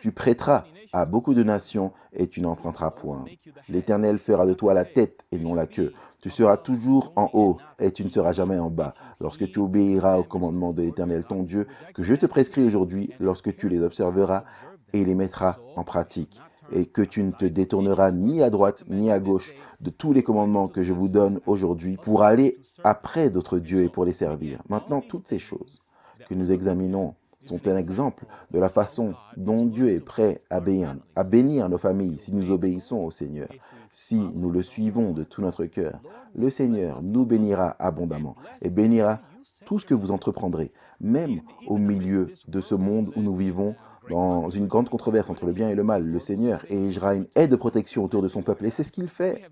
Tu prêteras à beaucoup de nations et tu n'emprunteras point. L'Éternel fera de toi la tête et non la queue. Tu seras toujours en haut et tu ne seras jamais en bas. Lorsque tu obéiras aux commandements de l'Éternel ton Dieu, que je te prescris aujourd'hui, lorsque tu les observeras et les mettras en pratique, et que tu ne te détourneras ni à droite ni à gauche de tous les commandements que je vous donne aujourd'hui pour aller après d'autres dieux et pour les servir. Maintenant, toutes ces choses que nous examinons sont un exemple de la façon dont Dieu est prêt à bénir nos familles si nous obéissons au Seigneur. Si nous le suivons de tout notre cœur, le Seigneur nous bénira abondamment et bénira tout ce que vous entreprendrez, même au milieu de ce monde où nous vivons dans une grande controverse entre le bien et le mal. Le Seigneur érigera une haie de protection autour de son peuple et c'est ce qu'il fait.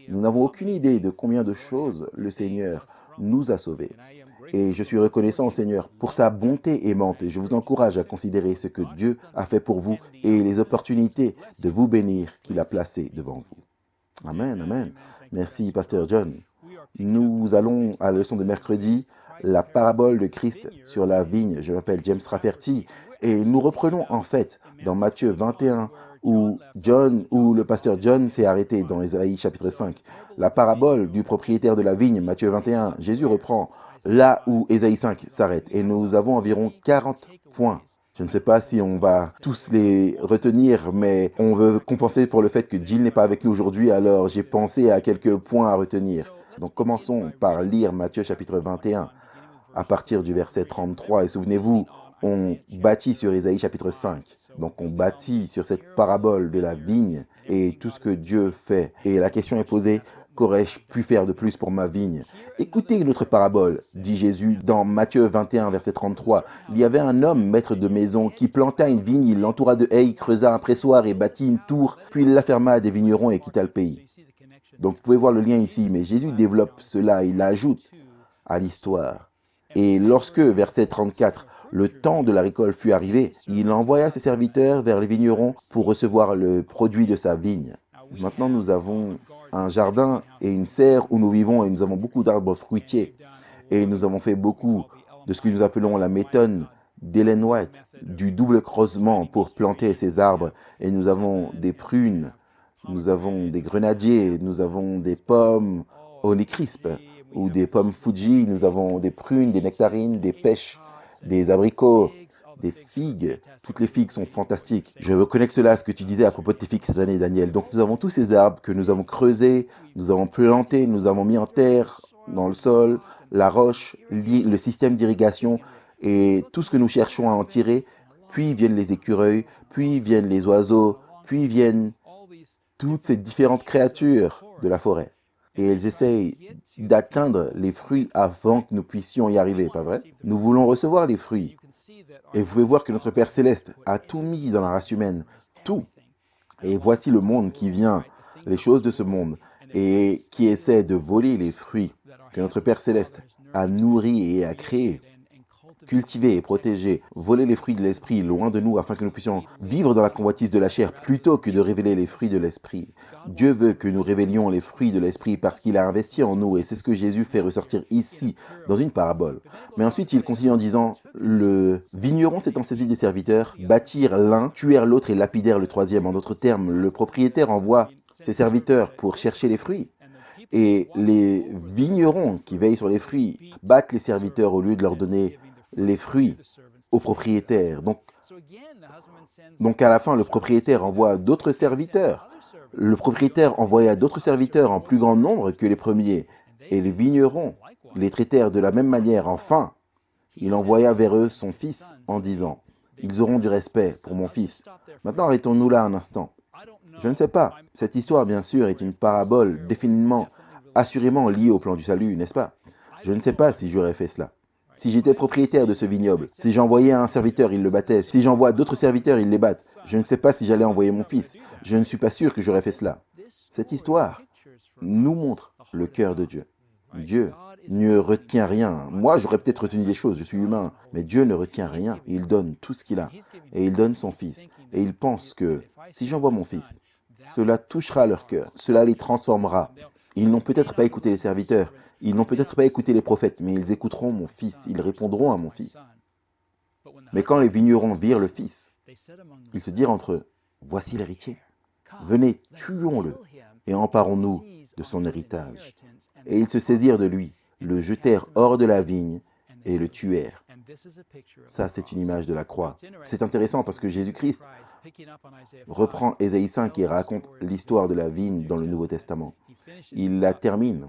Nous n'avons aucune idée de combien de choses le Seigneur nous a sauvés. Et je suis reconnaissant au Seigneur pour sa bonté aimante et je vous encourage à considérer ce que Dieu a fait pour vous et les opportunités de vous bénir qu'il a placées devant vous. Amen, amen. Merci, Pasteur John. Nous allons à la leçon de mercredi, la parabole de Christ sur la vigne. Je m'appelle James Rafferty et nous reprenons en fait dans Matthieu 21 où le pasteur John s'est arrêté dans Ésaïe chapitre 5. La parabole du propriétaire de la vigne, Matthieu 21, Jésus reprend là où Ésaïe 5 s'arrête et nous avons environ 40 points. Je ne sais pas si on va tous les retenir, mais on veut compenser pour le fait que Jill n'est pas avec nous aujourd'hui, alors j'ai pensé à quelques points à retenir. Donc commençons par lire Matthieu chapitre 21 à partir du verset 33. Et souvenez-vous, on bâtit sur Ésaïe chapitre 5. Donc on bâtit sur cette parabole de la vigne et tout ce que Dieu fait. Et la question est posée, qu'aurais-je pu faire de plus pour ma vigne? Écoutez une autre parabole, dit Jésus dans Matthieu 21, verset 33. Il y avait un homme, maître de maison, qui planta une vigne, il l'entoura de haies, creusa un pressoir et bâtit une tour, puis il la ferma à des vignerons et quitta le pays. Donc vous pouvez voir le lien ici, mais Jésus développe cela, il l'ajoute à l'histoire. Et lorsque, verset 34, le temps de la récolte fut arrivé, il envoya ses serviteurs vers les vignerons pour recevoir le produit de sa vigne. Maintenant, nous avons un jardin et une serre où nous vivons et nous avons beaucoup d'arbres fruitiers. Et nous avons fait beaucoup de ce que nous appelons la méthode d'Ellen White, du double creusement pour planter ces arbres. Et nous avons des prunes, nous avons des grenadiers, nous avons des pommes Honeycrisp ou des pommes Fuji, nous avons des prunes, des nectarines, des pêches, des abricots, des figues. Toutes les figues sont fantastiques. Je reconnais cela, ce que tu disais à propos de tes figues cette année, Daniel. Donc nous avons tous ces arbres que nous avons creusés, nous avons plantés, nous avons mis en terre, dans le sol, la roche, le système d'irrigation et tout ce que nous cherchons à en tirer. Puis viennent les écureuils, puis viennent les oiseaux, puis viennent toutes ces différentes créatures de la forêt. Et elles essayent d'atteindre les fruits avant que nous puissions y arriver, pas vrai? Nous voulons recevoir les fruits. Et vous pouvez voir que notre Père Céleste a tout mis dans la race humaine, tout. Et voici le monde qui vient, les choses de ce monde, et qui essaie de voler les fruits que notre Père Céleste a nourris et a créés. Cultiver et protéger, voler les fruits de l'esprit loin de nous afin que nous puissions vivre dans la convoitise de la chair plutôt que de révéler les fruits de l'esprit. Dieu veut que nous révélions les fruits de l'esprit parce qu'il a investi en nous et c'est ce que Jésus fait ressortir ici dans une parabole. Mais ensuite il continue en disant, le vigneron s'étant saisi des serviteurs, bâtirent l'un, tuèrent l'autre et lapidèrent le troisième. En d'autres termes, le propriétaire envoie ses serviteurs pour chercher les fruits. Et les vignerons qui veillent sur les fruits battent les serviteurs au lieu de leur donner les fruits au propriétaire. Donc à la fin, le propriétaire envoie d'autres serviteurs. Le propriétaire envoya d'autres serviteurs en plus grand nombre que les premiers. Et les vignerons les traitèrent de la même manière. Enfin, il envoya vers eux son fils en disant, « Ils auront du respect pour mon fils. » Maintenant, arrêtons-nous là un instant. Je ne sais pas. Cette histoire, bien sûr, est une parabole définitivement, assurément liée au plan du salut, n'est-ce pas? Je ne sais pas si j'aurais fait cela. Si j'étais propriétaire de ce vignoble, si j'envoyais un serviteur, il le battait. Si j'envoie d'autres serviteurs, ils les battent. Je ne sais pas si j'allais envoyer mon fils. Je ne suis pas sûr que j'aurais fait cela. Cette histoire nous montre le cœur de Dieu. Dieu ne retient rien. Moi, j'aurais peut-être retenu des choses, je suis humain, mais Dieu ne retient rien. Il donne tout ce qu'il a, et il donne son Fils. Et il pense que si j'envoie mon Fils, cela touchera leur cœur, cela les transformera. Ils n'ont peut-être pas écouté les serviteurs, ils n'ont peut-être pas écouté les prophètes, mais ils écouteront mon Fils, ils répondront à mon Fils. Mais quand les vignerons virent le Fils, ils se dirent entre eux, voici l'héritier. Venez, tuons-le et emparons-nous de son héritage. Et ils se saisirent de lui, le jetèrent hors de la vigne et le tuèrent. Ça, c'est une image de la croix. C'est intéressant parce que Jésus-Christ reprend Ésaïe 5 et raconte l'histoire de la vigne dans le Nouveau Testament. Il la termine.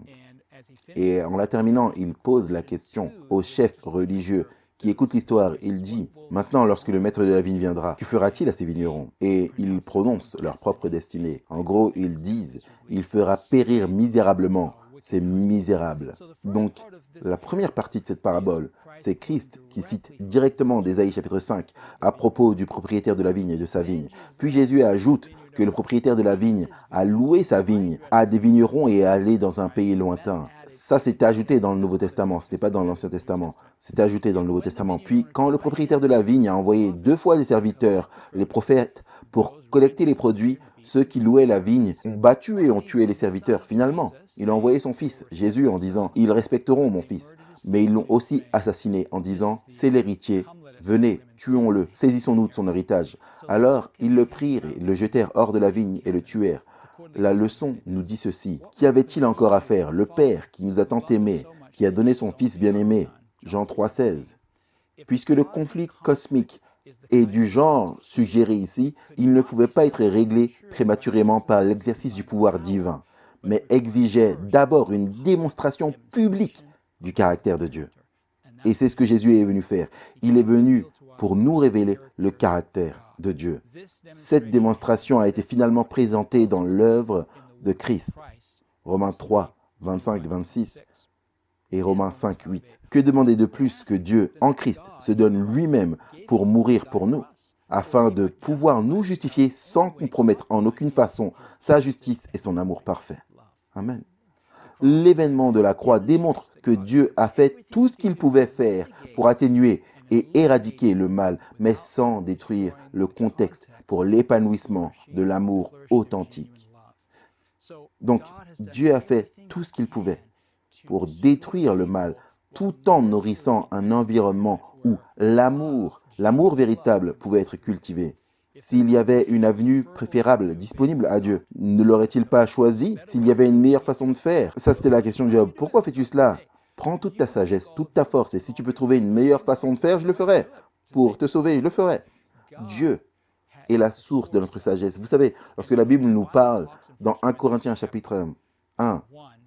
Et en la terminant, il pose la question aux chefs religieux qui écoutent l'histoire. Il dit, maintenant, lorsque le maître de la vigne viendra, que fera-t-il à ces vignerons? Et ils prononcent leur propre destinée. En gros, ils disent, il fera périr misérablement ces misérables. Donc, la première partie de cette parabole, c'est Christ qui cite directement d'Ésaïe chapitre 5 à propos du propriétaire de la vigne et de sa vigne. Puis Jésus ajoute que le propriétaire de la vigne a loué sa vigne à des vignerons et est allé dans un pays lointain. Ça, c'était ajouté dans le Nouveau Testament, ce n'était pas dans l'Ancien Testament, c'était ajouté dans le Nouveau Testament. Puis, quand le propriétaire de la vigne a envoyé 2 fois des serviteurs, les prophètes, pour collecter les produits, ceux qui louaient la vigne ont battu et ont tué les serviteurs. Finalement, il a envoyé son fils, Jésus, en disant « Ils respecteront mon fils ». Mais ils l'ont aussi assassiné en disant « C'est l'héritier, venez, tuons-le, saisissons-nous de son héritage ». Alors, ils le prirent et le jetèrent hors de la vigne et le tuèrent. La leçon nous dit ceci. Qu'y avait-il encore à faire? Le Père qui nous a tant aimés, qui a donné son Fils bien-aimé. Jean 3,16. Puisque le conflit cosmique est du genre suggéré ici, il ne pouvait pas être réglé prématurément par l'exercice du pouvoir divin, mais exigeait d'abord une démonstration publique du caractère de Dieu. Et c'est ce que Jésus est venu faire. Il est venu pour nous révéler le caractère de Dieu. Cette démonstration a été finalement présentée dans l'œuvre de Christ. Romains 3, 25-26 et Romains 5, 8. Que demander de plus que Dieu, en Christ, se donne lui-même pour mourir pour nous, afin de pouvoir nous justifier sans compromettre en aucune façon sa justice et son amour parfait. Amen. L'événement de la croix démontre que Dieu a fait tout ce qu'il pouvait faire pour atténuer et éradiquer le mal, mais sans détruire le contexte pour l'épanouissement de l'amour authentique. Donc, Dieu a fait tout ce qu'il pouvait pour détruire le mal, tout en nourrissant un environnement où l'amour véritable pouvait être cultivé. S'il y avait une avenue préférable disponible à Dieu, ne l'aurait-il pas choisi? S'il y avait une meilleure façon de faire? Ça, c'était la question de Job. Pourquoi fais-tu cela? Prends toute ta sagesse, toute ta force, et si tu peux trouver une meilleure façon de faire, je le ferai. Pour te sauver, je le ferai. Dieu est la source de notre sagesse. Vous savez, lorsque la Bible nous parle dans 1 Corinthiens chapitre 1,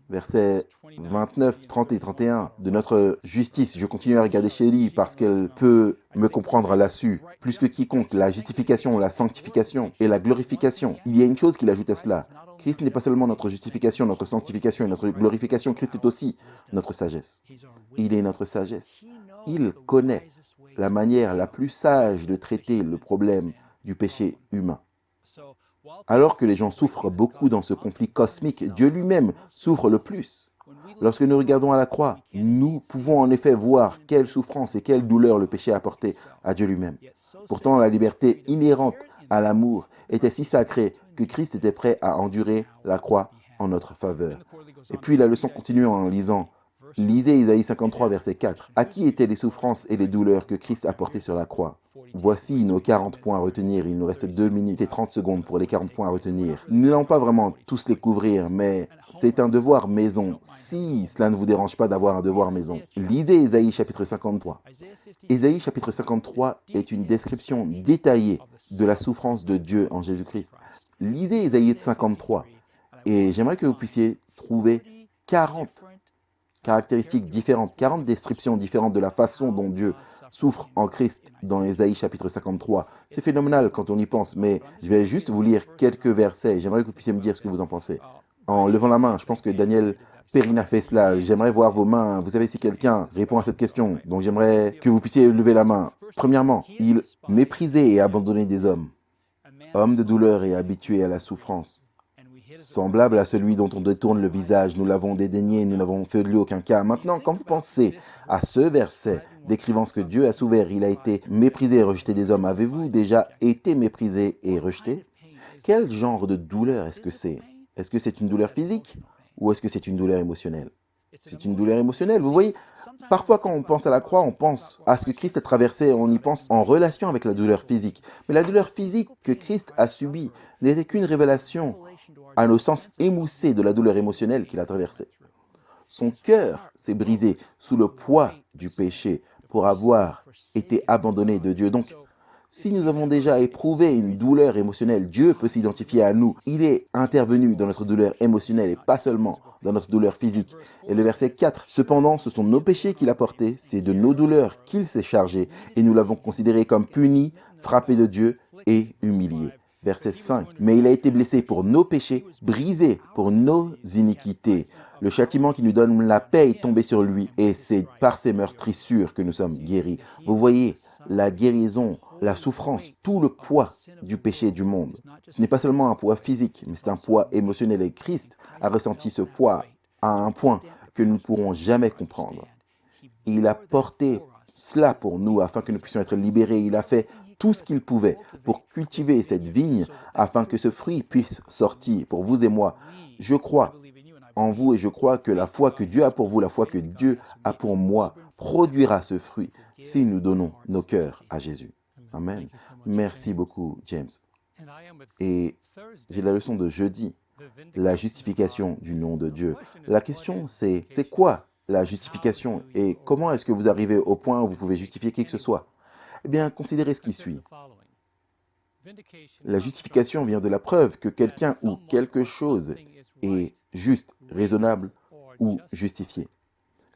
versets 29, 30 et 31, de notre justice. Je continue à regarder Shelly parce qu'elle peut me comprendre à l'insu. Plus que quiconque, la justification, la sanctification et la glorification. Il y a une chose qu'il ajoute à cela. Christ n'est pas seulement notre justification, notre sanctification et notre glorification. Christ est aussi notre sagesse. Il est notre sagesse. Il connaît la manière la plus sage de traiter le problème du péché humain. Alors que les gens souffrent beaucoup dans ce conflit cosmique, Dieu lui-même souffre le plus. Lorsque nous regardons à la croix, nous pouvons en effet voir quelle souffrance et quelle douleur le péché a apporté à Dieu lui-même. Pourtant, la liberté inhérente à l'amour était si sacrée que Christ était prêt à endurer la croix en notre faveur. Et puis la leçon continue en lisant. Lisez Isaïe 53, verset 4. À qui étaient les souffrances et les douleurs que Christ a portées sur la croix? Voici nos 40 points à retenir. Il nous reste 2 minutes et 30 secondes pour les 40 points à retenir. Nous n'allons pas vraiment tous les couvrir, mais c'est un devoir maison. Si cela ne vous dérange pas d'avoir un devoir maison, lisez Isaïe chapitre 53. Isaïe chapitre 53 est une description détaillée de la souffrance de Dieu en Jésus-Christ. Lisez Isaïe 53 et j'aimerais que vous puissiez trouver 40 caractéristiques différentes, 40 descriptions différentes de la façon dont Dieu souffre en Christ dans Ésaïe chapitre 53. C'est phénoménal quand on y pense, mais je vais juste vous lire quelques versets. J'aimerais que vous puissiez me dire ce que vous en pensez. En levant la main, je pense que Daniel Perrine a fait cela. J'aimerais voir vos mains. Vous savez si quelqu'un répond à cette question. Donc j'aimerais que vous puissiez lever la main. Premièrement, il méprisait et abandonnait des hommes. Homme de douleur et habitué à la souffrance. semblable à celui dont on détourne le visage. Nous l'avons dédaigné, nous n'avons fait de lui aucun cas. Maintenant, quand vous pensez à ce verset décrivant ce que Dieu a souffert, il a été méprisé et rejeté des hommes. Avez-vous déjà été méprisé et rejeté? Quel genre de douleur est-ce que c'est? Est-ce que c'est une douleur physique ou est-ce que c'est une douleur émotionnelle? C'est une douleur émotionnelle. Vous voyez, parfois quand on pense à la croix, on pense à ce que Christ a traversé, on y pense en relation avec la douleur physique. Mais la douleur physique que Christ a subie n'était qu'une révélation à nos sens émoussés de la douleur émotionnelle qu'il a traversée. Son cœur s'est brisé sous le poids du péché pour avoir été abandonné de Dieu. Donc, si nous avons déjà éprouvé une douleur émotionnelle, Dieu peut s'identifier à nous. Il est intervenu dans notre douleur émotionnelle et pas seulement dans notre douleur physique. Et le verset 4, « Cependant, ce sont nos péchés qu'il a portés, c'est de nos douleurs qu'il s'est chargé, et nous l'avons considéré comme puni, frappé de Dieu et humilié. » Verset 5, « Mais il a été blessé pour nos péchés, brisé pour nos iniquités. Le châtiment qui nous donne la paix est tombé sur lui, et c'est par ses meurtrissures que nous sommes guéris. » Vous voyez, la guérison, la souffrance, tout le poids du péché du monde. Ce n'est pas seulement un poids physique, mais c'est un poids émotionnel. Et Christ a ressenti ce poids à un point que nous ne pourrons jamais comprendre. Il a porté cela pour nous afin que nous puissions être libérés. Il a fait tout ce qu'il pouvait pour cultiver cette vigne afin que ce fruit puisse sortir pour vous et moi. Je crois en vous et je crois que la foi que Dieu a pour vous, la foi que Dieu a pour moi, produira ce fruit si nous donnons nos cœurs à Jésus. Amen. Merci beaucoup, James. Et j'ai la leçon de jeudi, la justification du nom de Dieu. La question, c'est quoi la justification et comment est-ce que vous arrivez au point où vous pouvez justifier qui que ce soit? Eh bien, considérez ce qui suit. La justification vient de la preuve que quelqu'un ou quelque chose est juste, raisonnable ou justifié.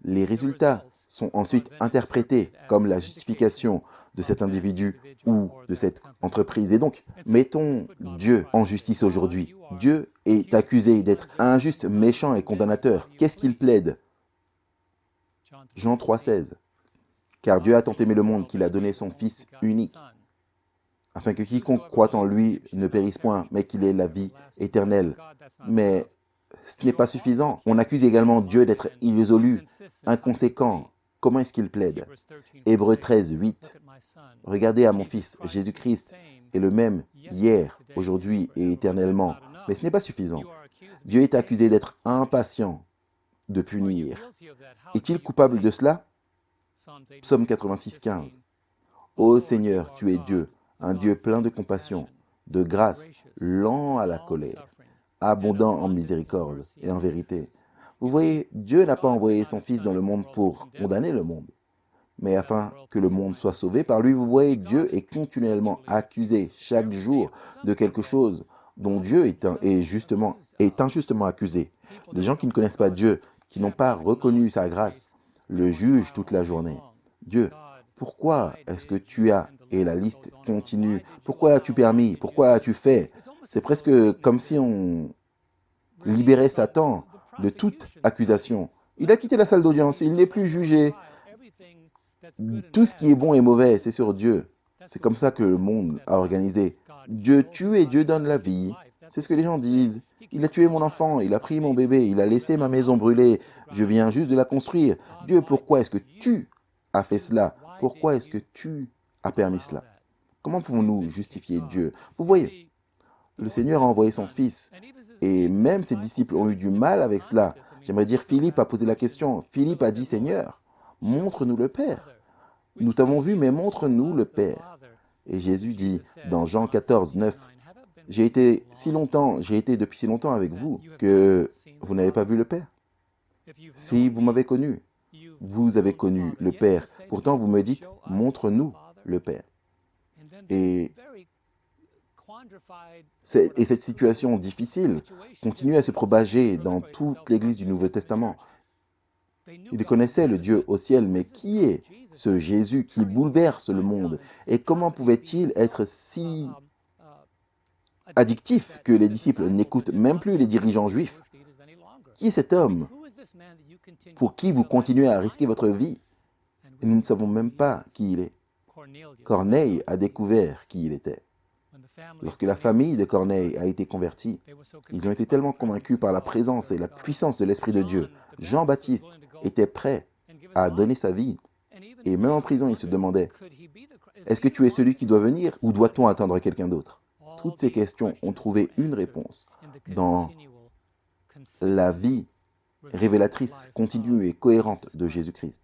Les résultats sont ensuite interprétés comme la justification de cet individu ou de cette entreprise. Et donc, mettons Dieu en justice aujourd'hui. Dieu est accusé d'être injuste, méchant et condamnateur. Qu'est-ce qu'il plaide? Jean 3,16. Car Dieu a tant aimé le monde qu'il a donné son Fils unique, afin que quiconque croit en lui ne périsse point, mais qu'il ait la vie éternelle. Mais ce n'est pas suffisant. On accuse également Dieu d'être irrésolu, inconséquent. Comment est-ce qu'il plaide? Hébreux 13, 8. Regardez à mon Fils, Jésus-Christ est le même hier, aujourd'hui et éternellement. Mais ce n'est pas suffisant. Dieu est accusé d'être impatient de punir. Est-il coupable de cela? Psaume 86, 15. Ô Seigneur, tu es Dieu, un Dieu plein de compassion, de grâce, lent à la colère, abondant en miséricorde et en vérité. Vous voyez, Dieu n'a pas envoyé son Fils dans le monde pour condamner le monde, mais afin que le monde soit sauvé par lui. Vous voyez, Dieu est continuellement accusé chaque jour de quelque chose dont Dieu est injustement accusé. Les gens qui ne connaissent pas Dieu, qui n'ont pas reconnu sa grâce, le jugent toute la journée. Dieu, pourquoi est-ce que tu as, et la liste continue, pourquoi as-tu permis, pourquoi as-tu fait? C'est presque comme si on libérait Satan de toute accusation. Il a quitté la salle d'audience, il n'est plus jugé. Tout ce qui est bon et mauvais, c'est sur Dieu. C'est comme ça que le monde a organisé. Dieu tue et Dieu donne la vie. C'est ce que les gens disent. Il a tué mon enfant, il a pris mon bébé, il a laissé ma maison brûler. Je viens juste de la construire. Dieu, pourquoi est-ce que tu as fait cela? Pourquoi est-ce que tu as permis cela? Comment pouvons-nous justifier Dieu? Vous voyez, le Seigneur a envoyé son Fils. Et même ses disciples ont eu du mal avec cela. J'aimerais dire, Philippe a posé la question. Philippe a dit, Seigneur, montre-nous le Père. Nous t'avons vu, mais montre-nous le Père. Et Jésus dit, dans Jean 14, 9, j'ai été depuis si longtemps avec vous que vous n'avez pas vu le Père. Si vous m'avez connu, vous avez connu le Père. Pourtant, vous me dites, montre-nous le Père. Et cette situation difficile continue à se propager dans toute l'Église du Nouveau Testament. Ils connaissaient le Dieu au ciel, mais qui est ce Jésus qui bouleverse le monde? Et comment pouvait-il être si addictif que les disciples n'écoutent même plus les dirigeants juifs? Qui est cet homme pour qui vous continuez à risquer votre vie? Et nous ne savons même pas qui il est. Corneille a découvert qui il était. Lorsque la famille de Corneille a été convertie, ils ont été tellement convaincus par la présence et la puissance de l'Esprit de Dieu. Jean-Baptiste était prêt à donner sa vie. Et même en prison, il se demandait, est-ce que tu es celui qui doit venir ou doit-on attendre quelqu'un d'autre? Toutes ces questions ont trouvé une réponse dans la vie révélatrice, continue et cohérente de Jésus-Christ.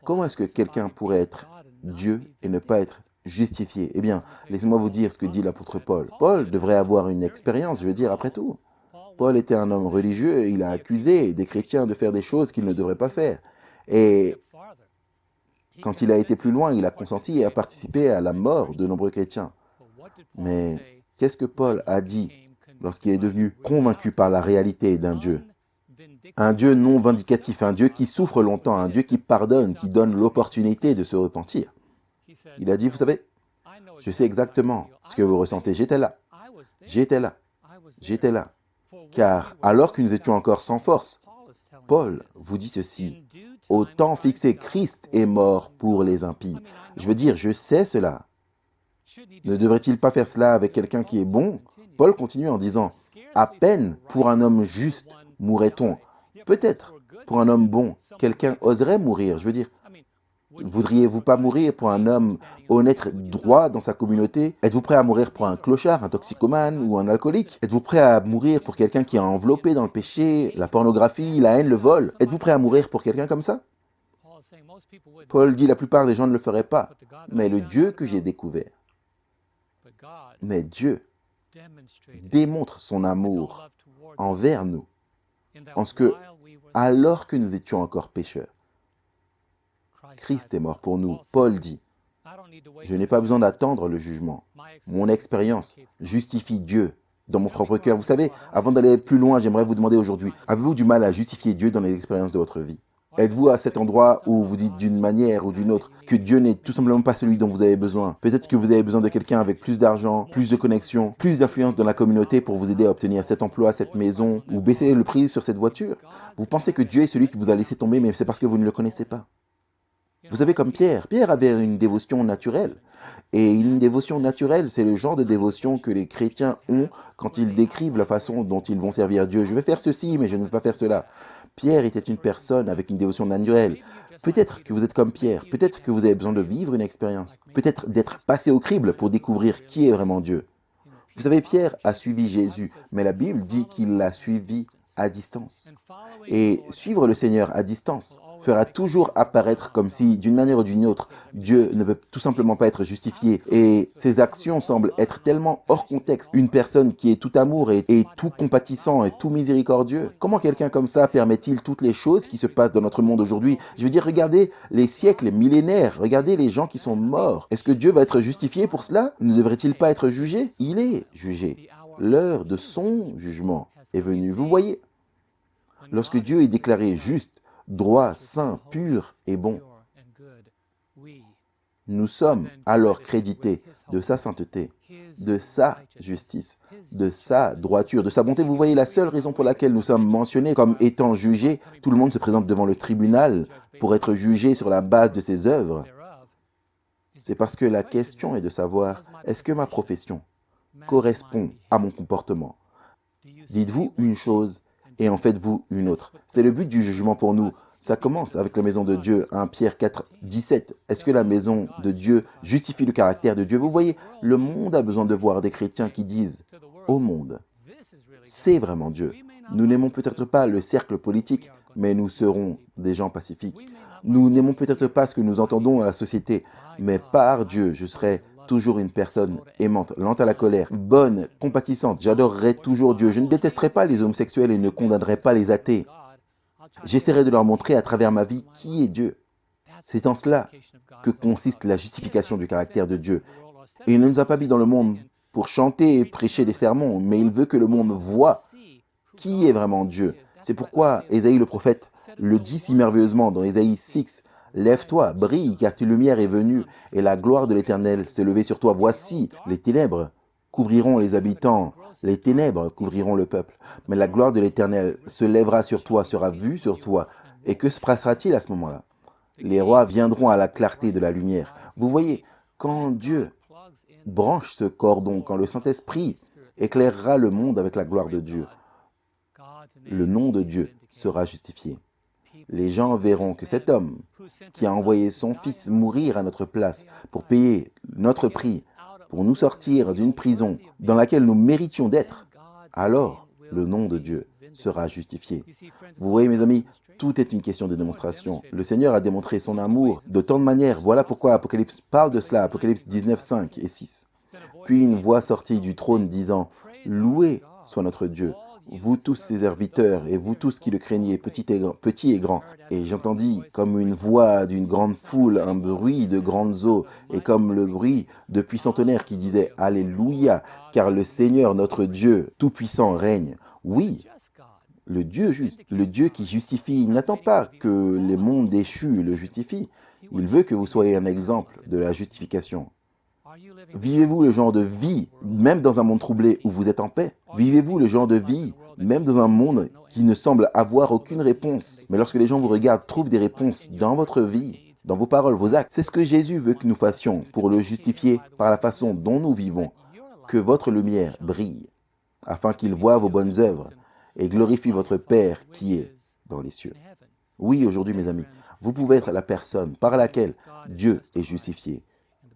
Comment est-ce que quelqu'un pourrait être Dieu et ne pas être justifié? Eh bien, laissez-moi vous dire ce que dit l'apôtre Paul. Paul devrait avoir une expérience, je veux dire, après tout. Paul était un homme religieux et il a accusé des chrétiens de faire des choses qu'ils ne devraient pas faire. Et quand il a été plus loin, il a consenti et a participé à la mort de nombreux chrétiens. Mais qu'est-ce que Paul a dit lorsqu'il est devenu convaincu par la réalité d'un Dieu? Un Dieu non vindicatif, un Dieu qui souffre longtemps, un Dieu qui pardonne, qui donne l'opportunité de se repentir. Il a dit, vous savez, je sais exactement ce que vous ressentez. J'étais là, j'étais là, j'étais là. Car alors que nous étions encore sans force, Paul vous dit ceci, au temps fixé, Christ est mort pour les impies. Je veux dire, je sais cela. Ne devrait-il pas faire cela avec quelqu'un qui est bon? Paul continue en disant, à peine pour un homme juste mourrait-on. Peut-être pour un homme bon, quelqu'un oserait mourir. Je veux dire, voudriez-vous pas mourir pour un homme honnête, droit dans sa communauté? Êtes-vous prêt à mourir pour un clochard, un toxicomane ou un alcoolique? Êtes-vous prêt à mourir pour quelqu'un qui est enveloppé dans le péché, la pornographie, la haine, le vol? Êtes-vous prêt à mourir pour quelqu'un comme ça? Paul dit la plupart des gens ne le feraient pas, mais le Dieu que j'ai découvert, mais Dieu démontre son amour envers nous, en ce que, alors que nous étions encore pécheurs, Christ est mort pour nous. Paul dit, je n'ai pas besoin d'attendre le jugement. Mon expérience justifie Dieu dans mon propre cœur. Vous savez, avant d'aller plus loin, j'aimerais vous demander aujourd'hui, avez-vous du mal à justifier Dieu dans les expériences de votre vie? Êtes-vous à cet endroit où vous dites d'une manière ou d'une autre que Dieu n'est tout simplement pas celui dont vous avez besoin? Peut-être que vous avez besoin de quelqu'un avec plus d'argent, plus de connexions, plus d'influence dans la communauté pour vous aider à obtenir cet emploi, cette maison, ou baisser le prix sur cette voiture. Vous pensez que Dieu est celui qui vous a laissé tomber, mais c'est parce que vous ne le connaissez pas. Vous savez, comme Pierre. Pierre avait une dévotion naturelle. Et une dévotion naturelle, c'est le genre de dévotion que les chrétiens ont quand ils décrivent la façon dont ils vont servir Dieu. Je vais faire ceci, mais je ne veux pas faire cela. Pierre était une personne avec une dévotion naturelle. Peut-être que vous êtes comme Pierre, peut-être que vous avez besoin de vivre une expérience, peut-être d'être passé au crible pour découvrir qui est vraiment Dieu. Vous savez, Pierre a suivi Jésus, mais la Bible dit qu'il l'a suivi à distance. Et suivre le Seigneur à distance fera toujours apparaître comme si, d'une manière ou d'une autre, Dieu ne peut tout simplement pas être justifié. Et ses actions semblent être tellement hors contexte. Une personne qui est tout amour et tout compatissant et tout miséricordieux. Comment quelqu'un comme ça permet-il toutes les choses qui se passent dans notre monde aujourd'hui? Je veux dire, regardez les siècles, les millénaires, regardez les gens qui sont morts. Est-ce que Dieu va être justifié pour cela? Ne devrait-il pas être jugé? Il est jugé. L'heure de son jugement est venue. Vous voyez, lorsque Dieu est déclaré juste, droit, saint, pur et bon, nous sommes alors crédités de sa sainteté, de sa justice, de sa droiture, de sa bonté. Vous voyez, la seule raison pour laquelle nous sommes mentionnés comme étant jugés, tout le monde se présente devant le tribunal pour être jugé sur la base de ses œuvres. C'est parce que la question est de savoir, est-ce que ma profession correspond à mon comportement? Dites-vous une chose et en faites-vous une autre. C'est le but du jugement pour nous. Ça commence avec la maison de Dieu, 1 Pierre 4, 17. Est-ce que la maison de Dieu justifie le caractère de Dieu? Vous voyez, le monde a besoin de voir des chrétiens qui disent au monde, c'est vraiment Dieu. Nous n'aimons peut-être pas le cercle politique, mais nous serons des gens pacifiques. Nous n'aimons peut-être pas ce que nous entendons dans la société, mais par Dieu, je serai toujours une personne aimante, lente à la colère, bonne, compatissante. J'adorerai toujours Dieu. Je ne détesterai pas les homosexuels et ne condamnerai pas les athées. J'essaierai de leur montrer à travers ma vie qui est Dieu. C'est en cela que consiste la justification du caractère de Dieu. Et il ne nous a pas mis dans le monde pour chanter et prêcher des sermons, mais il veut que le monde voie qui est vraiment Dieu. C'est pourquoi Ésaïe le prophète le dit si merveilleusement dans Ésaïe 6. Lève-toi, brille, car ta lumière est venue, et la gloire de l'Éternel s'est levée sur toi. Voici, les ténèbres couvriront les habitants, les ténèbres couvriront le peuple. Mais la gloire de l'Éternel se lèvera sur toi, sera vue sur toi. Et que se passera-t-il à ce moment-là? Les rois viendront à la clarté de la lumière. Vous voyez, quand Dieu branche ce cordon quand le Saint-Esprit éclairera le monde avec la gloire de Dieu. Le nom de Dieu sera justifié. Les gens verront que cet homme qui a envoyé son Fils mourir à notre place pour payer notre prix, pour nous sortir d'une prison dans laquelle nous méritions d'être, alors le nom de Dieu sera justifié. Vous voyez mes amis, tout est une question de démonstration. Le Seigneur a démontré son amour de tant de manières. Voilà pourquoi Apocalypse parle de cela, Apocalypse 19, 5 et 6. Puis une voix sortit du trône disant, « Loué soit notre Dieu, vous tous ses serviteurs et vous tous qui le craignez, petits et grands. » Et j'entendis comme une voix d'une grande foule, un bruit de grandes eaux, et comme le bruit de puissants tonnerres qui disait, « Alléluia, car le Seigneur notre Dieu tout-puissant règne. » Oui, le Dieu juste, le Dieu qui justifie, n'attend pas que les mondes déchus le justifient. Il veut que vous soyez un exemple de la justification. Vivez-vous le genre de vie, même dans un monde troublé où vous êtes en paix? Vivez-vous le genre de vie, même dans un monde qui ne semble avoir aucune réponse? Mais lorsque les gens vous regardent, trouvent des réponses dans votre vie, dans vos paroles, vos actes. C'est ce que Jésus veut que nous fassions pour le justifier par la façon dont nous vivons. Que votre lumière brille, afin qu'il voie vos bonnes œuvres et glorifie votre Père qui est dans les cieux. Oui, aujourd'hui, mes amis, vous pouvez être la personne par laquelle Dieu est justifié.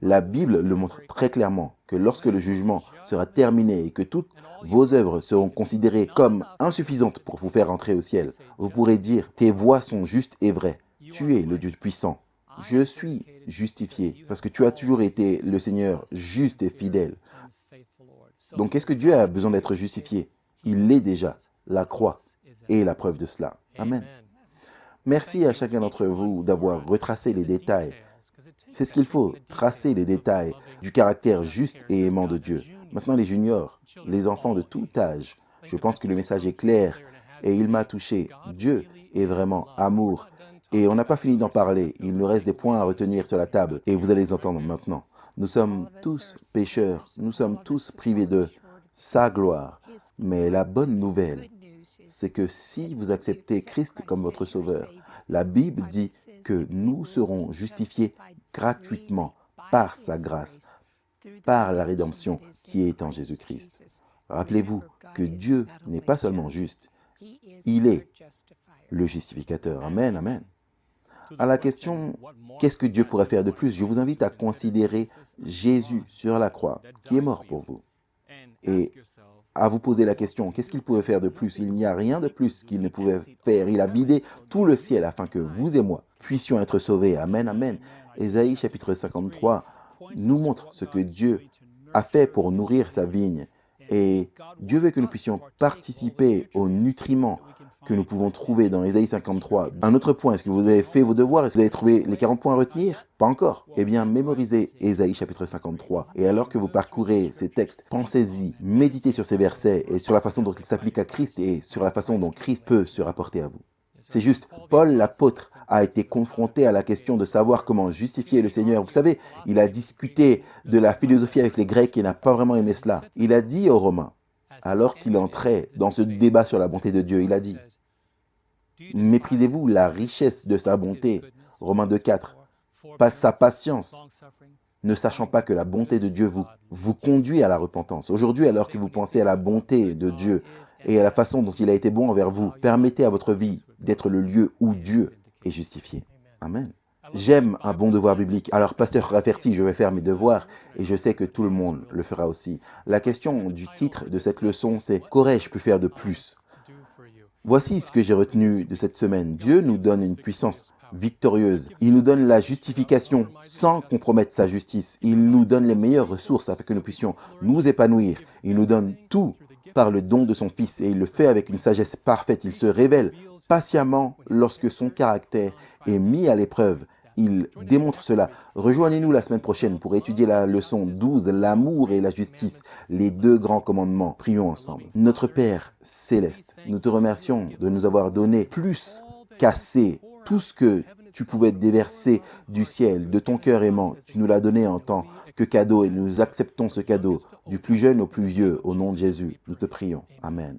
La Bible le montre très clairement que lorsque le jugement sera terminé et que toutes vos œuvres seront considérées comme insuffisantes pour vous faire entrer au ciel, vous pourrez dire « Tes voies sont justes et vraies. Tu es le Dieu puissant. Je suis justifié parce que tu as toujours été le Seigneur juste et fidèle. » Donc, est-ce que Dieu a besoin d'être justifié? Il l'est déjà. La croix est la preuve de cela. Amen. Merci à chacun d'entre vous d'avoir retracé les détails. C'est ce qu'il faut, tracer les détails du caractère juste et aimant de Dieu. Maintenant, les juniors, les enfants de tout âge, je pense que le message est clair et il m'a touché. Dieu est vraiment amour. Et on n'a pas fini d'en parler. Il nous reste des points à retenir sur la table et vous allez les entendre maintenant. Nous sommes tous pécheurs, nous sommes tous privés de sa gloire. Mais la bonne nouvelle, c'est que si vous acceptez Christ comme votre sauveur, la Bible dit que nous serons justifiés gratuitement par sa grâce, par la rédemption qui est en Jésus-Christ. Rappelez-vous que Dieu n'est pas seulement juste, il est le justificateur. Amen, amen. À la question, qu'est-ce que Dieu pourrait faire de plus? Je vous invite à considérer Jésus sur la croix, qui est mort pour vous. Et à vous poser la question, qu'est-ce qu'il pouvait faire de plus? Il n'y a rien de plus qu'il ne pouvait faire. Il a vidé tout le ciel afin que vous et moi puissions être sauvés. Amen, amen. Ésaïe chapitre 53 nous montre ce que Dieu a fait pour nourrir sa vigne. Et Dieu veut que nous puissions participer aux nutriments que nous pouvons trouver dans Ésaïe 53. Un autre point, est-ce que vous avez fait vos devoirs? Est-ce que vous avez trouvé les 40 points à retenir? Pas encore. Eh bien, mémorisez Ésaïe chapitre 53. Et alors que vous parcourez ces textes, pensez-y, méditez sur ces versets et sur la façon dont ils s'appliquent à Christ et sur la façon dont Christ peut se rapporter à vous. C'est juste, Paul l'apôtre a été confronté à la question de savoir comment justifier le Seigneur. Vous savez, il a discuté de la philosophie avec les Grecs et n'a pas vraiment aimé cela. Il a dit aux Romains, alors qu'il entrait dans ce débat sur la bonté de Dieu, il a dit, « Méprisez-vous la richesse de sa bonté ?» Romains 2,4. « Sa patience, ne sachant pas que la bonté de Dieu vous conduit à la repentance. » Aujourd'hui, alors que vous pensez à la bonté de Dieu et à la façon dont il a été bon envers vous, permettez à votre vie d'être le lieu où Dieu est justifié. Amen. J'aime un bon devoir biblique. Alors, pasteur Rafferty, je vais faire mes devoirs et je sais que tout le monde le fera aussi. La question du titre de cette leçon, c'est « Qu'aurais-je pu faire de plus ?» Voici ce que j'ai retenu de cette semaine. Dieu nous donne une puissance victorieuse. Il nous donne la justification sans compromettre sa justice. Il nous donne les meilleures ressources afin que nous puissions nous épanouir. Il nous donne tout par le don de son Fils et il le fait avec une sagesse parfaite. Il se révèle patiemment lorsque son caractère est mis à l'épreuve. Il démontre cela. Rejoignez-nous la semaine prochaine pour étudier la leçon 12, l'amour et la justice, les deux grands commandements. Prions ensemble. Notre Père céleste, nous te remercions de nous avoir donné plus qu'assez. Tout ce que tu pouvais déverser du ciel, de ton cœur aimant, tu nous l'as donné en tant que cadeau et nous acceptons ce cadeau, du plus jeune au plus vieux, au nom de Jésus. Nous te prions. Amen.